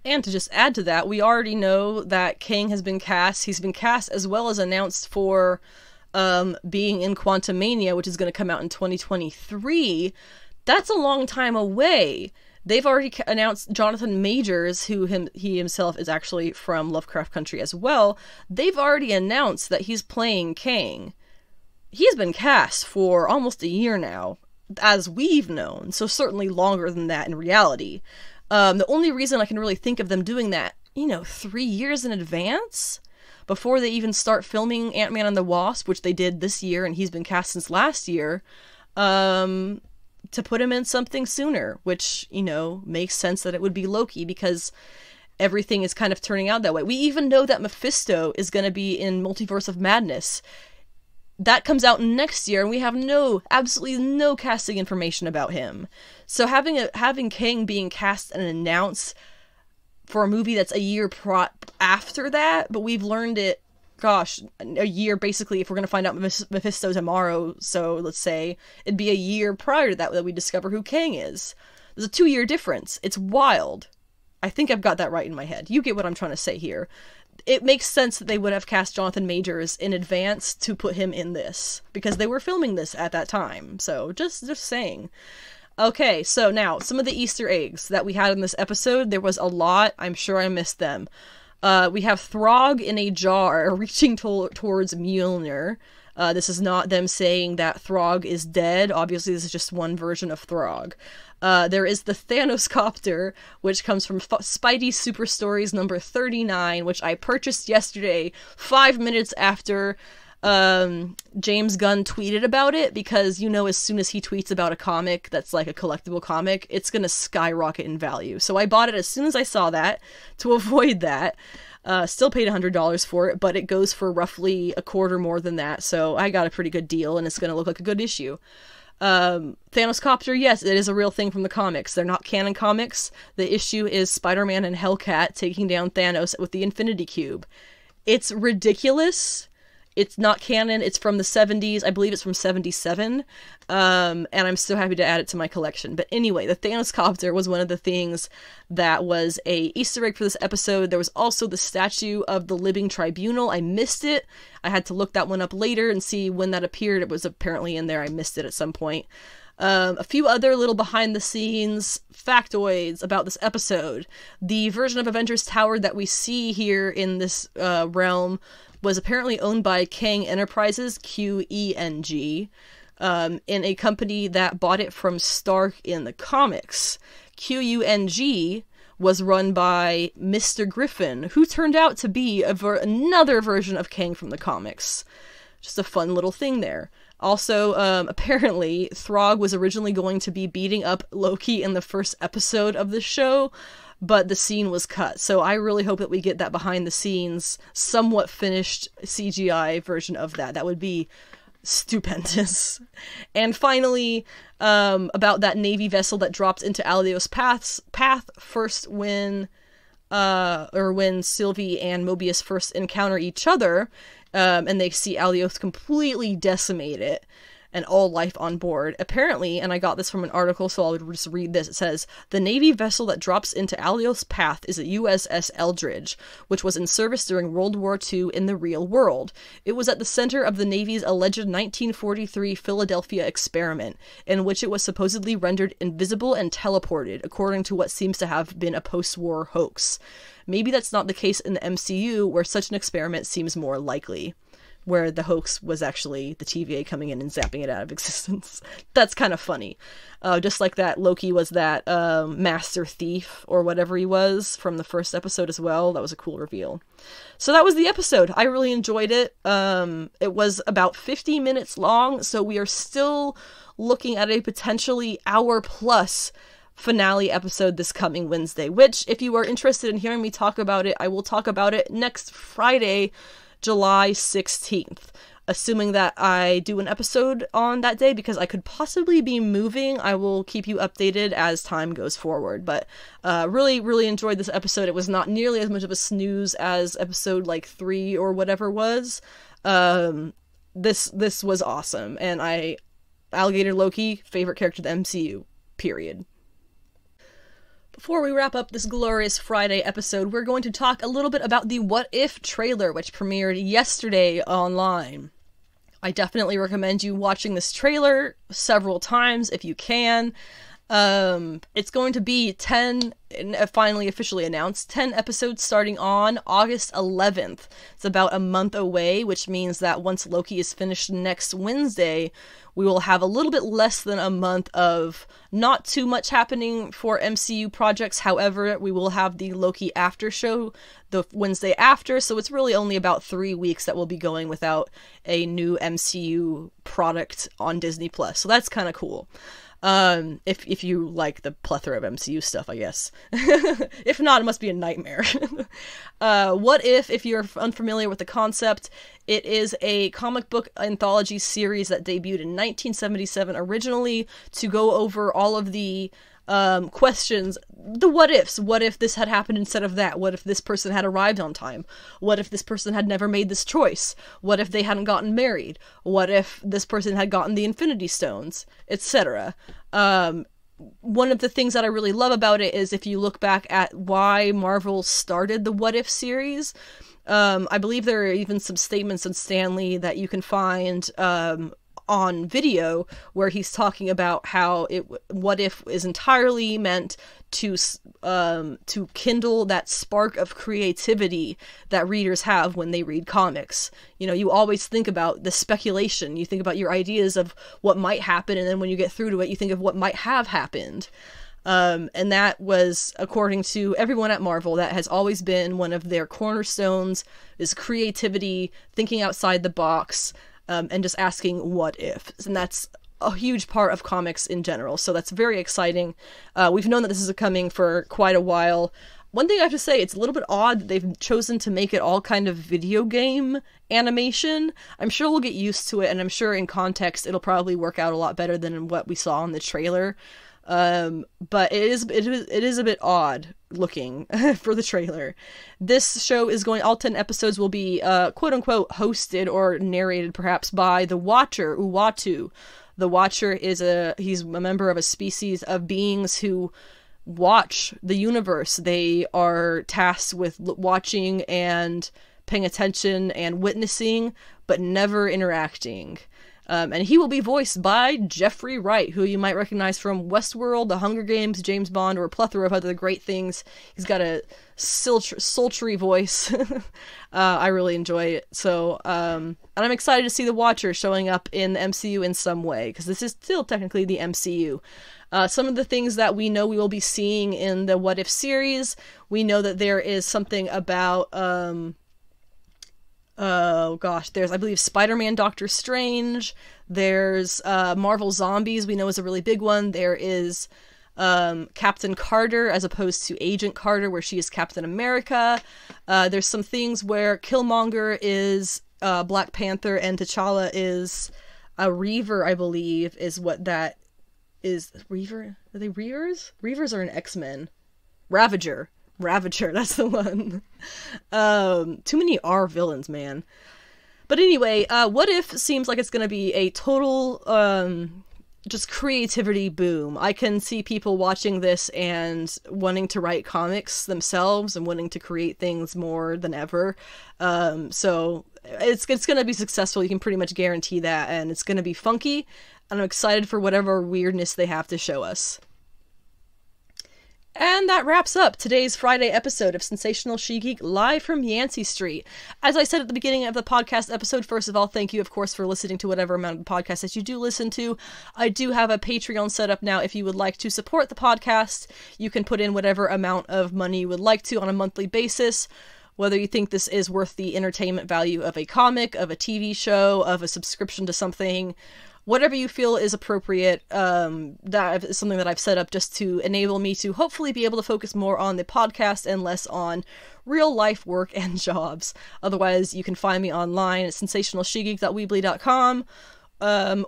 And to just add to that, we already know that Kang has been cast. He's been cast as well as announced for being in Quantumania, which is going to come out in 2023, that's a long time away. They've already announced Jonathan Majors, who he himself is actually from Lovecraft Country as well. They've already announced that he's playing Kang. He's been cast for almost a year now, as we've known, so certainly longer than that in reality. The only reason I can really think of them doing that, 3 years in advance, before they even start filming Ant-Man and the Wasp, which they did this year, and he's been cast since last year, to put him in something sooner, which, makes sense that it would be Loki, because everything is kind of turning out that way. We even know that Mephisto is going to be in Multiverse of Madness. That comes out next year, and we have absolutely no casting information about him. So having Kang being cast and announced for a movie that's a year after that, but we've learned it, a year basically, if we're going to find out Mephisto tomorrow, so let's say it'd be a year prior to that we discover who Kang is. There's a 2-year difference. It's wild. I think I've got that right in my head. You get what I'm trying to say here. It makes sense that they would have cast Jonathan Majors in advance to put him in this, because they were filming this at that time. So just saying. Okay, so now, some of the Easter eggs that we had in this episode, there was a lot. I'm sure I missed them. We have Throg in a jar reaching towards Mjolnir. This is not them saying that Throg is dead. Obviously, this is just one version of Throg. There is the Thanos copter, which comes from Spidey Super Stories number 39, which I purchased yesterday, 5 minutes after James Gunn tweeted about it, because as soon as he tweets about a comic that's like a collectible comic, it's gonna skyrocket in value. So I bought it as soon as I saw that, to avoid that. Still paid $100 for it, but it goes for roughly a quarter more than that, so I got a pretty good deal, and it's gonna look like a good issue. Thanos Copter, yes, it is a real thing from the comics. They're not canon comics. The issue is Spider-Man and Hellcat taking down Thanos with the Infinity Cube. It's ridiculous. It's not canon. It's from the 70s. I believe it's from 77. And I'm so happy to add it to my collection. But anyway, the Thanos Copter was one of the things that was a Easter egg for this episode. There was also the statue of the Living Tribunal. I missed it. I had to look that one up later and see when that appeared. It was apparently in there. I missed it at some point. A few other little behind-the-scenes factoids about this episode. The version of Avengers Tower that we see here in this realm was apparently owned by Kang Enterprises, QENG, in a company that bought it from Stark in the comics. QUNG was run by Mr. Griffin, who turned out to be another version of Kang from the comics. Just a fun little thing there. Also, apparently, Throg was originally going to be beating up Loki in the first episode of the show, but the scene was cut. So I really hope that we get that behind-the-scenes, somewhat finished CGI version of that. That would be stupendous. And finally, about that Navy vessel that dropped into Alios' path first when Sylvie and Mobius first encounter each other, and they see Alios completely decimate it, and all life on board. Apparently, and I got this from an article, so I'll just read this. It says, the Navy vessel that drops into Alios' path is a USS Eldridge, which was in service during World War II in the real world. It was at the center of the Navy's alleged 1943 Philadelphia experiment, in which it was supposedly rendered invisible and teleported, according to what seems to have been a post-war hoax. Maybe that's not the case in the MCU, where such an experiment seems more likely, where the hoax was actually the TVA coming in and zapping it out of existence. That's kind of funny. Just like that Loki was that master thief, or whatever he was, from the first episode as well. That was a cool reveal. So that was the episode. I really enjoyed it. It was about 50 minutes long, so we are still looking at a potentially hour-plus finale episode this coming Wednesday, which, if you are interested in hearing me talk about it, I will talk about it next Friday, July 16th, assuming that I do an episode on that day, because I could possibly be moving. I will keep you updated as time goes forward, but really, really enjoyed this episode. It was not nearly as much of a snooze as episode 3 or whatever was. This was awesome, and Alligator Loki, favorite character of the MCU, period. Before we wrap up this glorious Friday episode, we're going to talk a little bit about the What If trailer, which premiered yesterday online. I definitely recommend you watching this trailer several times if you can. It's going to be 10, finally officially announced, 10 episodes starting on August 11th. It's about a month away, which means that once Loki is finished next Wednesday, we will have a little bit less than a month of not too much happening for MCU projects. However, we will have the Loki after show the Wednesday after, so it's really only about 3 weeks that we'll be going without a new MCU product on Disney+. So that's kind of cool. If you like the plethora of MCU stuff, I guess. If not, it must be a nightmare. What if you're unfamiliar with the concept, it is a comic book anthology series that debuted in 1977 originally to go over all of the questions, the what ifs. What if this had happened instead of that? What if this person had arrived on time? What if this person had never made this choice? What if they hadn't gotten married? What if this person had gotten the Infinity Stones? Etc. One of the things that I really love about it is if you look back at why Marvel started the What If series, I believe there are even some statements in Stan Lee that you can find on video where he's talking about how What If is entirely meant to kindle that spark of creativity that readers have when they read comics. You know, you always think about the speculation, you think about your ideas of what might happen, and then when you get through to it, you think of what might have happened. And that was, according to everyone at Marvel, that has always been one of their cornerstones, is creativity, thinking outside the box, and just asking what ifs. And that's a huge part of comics in general, so that's very exciting. We've known that this is coming for quite a while. One thing I have to say, it's a little bit odd that they've chosen to make it all kind of video game animation. I'm sure we'll get used to it, and I'm sure in context it'll probably work out a lot better than what we saw in the trailer. But it is a bit odd looking for the trailer. This show is going, all 10 episodes will be quote unquote hosted or narrated perhaps by the Watcher, Uatu. The Watcher he's a member of a species of beings who watch the universe. They are tasked with watching and paying attention and witnessing, but never interacting. And he will be voiced by Jeffrey Wright, who you might recognize from Westworld, The Hunger Games, James Bond, or a plethora of other great things. He's got a sultry voice. I really enjoy it. So, and I'm excited to see the Watcher showing up in the MCU in some way, because this is still technically the MCU. Some of the things that we know we will be seeing in the What If series, we know that there is something about, oh gosh, there's, I believe, Spider-Man, Doctor Strange, there's Marvel Zombies, we know is a really big one. There is Captain Carter as opposed to Agent Carter, where she is Captain America. There's some things where Killmonger is Black Panther and T'Challa is a Reaver, I believe, is what that is. Reaver? Are they Reavers? Reavers are an X-Men. Ravager, that's the one. Too many R villains, man. But anyway, What If seems like it's gonna be a total, just creativity boom. I can see people watching this and wanting to write comics themselves and wanting to create things more than ever. So it's gonna be successful, you can pretty much guarantee that, and it's gonna be funky, and I'm excited for whatever weirdness they have to show us. And that wraps up today's Friday episode of Sensational She-Geek live from Yancey Street. As I said at the beginning of the podcast episode, first of all, thank you, of course, for listening to whatever amount of podcasts that you do listen to. I do have a Patreon set up now. If you would like to support the podcast, you can put in whatever amount of money you would like to on a monthly basis. Whether you think this is worth the entertainment value of a comic, of a TV show, of a subscription to something, whatever you feel is appropriate. That is something that I've set up just to enable me to hopefully be able to focus more on the podcast and less on real life work and jobs. Otherwise, you can find me online at sensationalshegeek.weebly.com,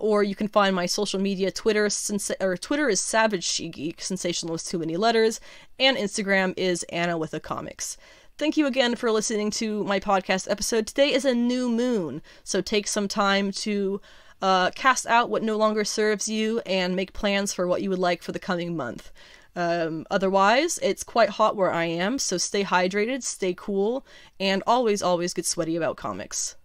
or you can find my social media. Twitter is Savage She-Geek, sensational is too many letters, and Instagram is Anna with a Comics. Thank you again for listening to my podcast episode. Today is a new moon, so take some time to cast out what no longer serves you and make plans for what you would like for the coming month. Otherwise, it's quite hot where I am, so stay hydrated, stay cool, and always get sweaty about comics.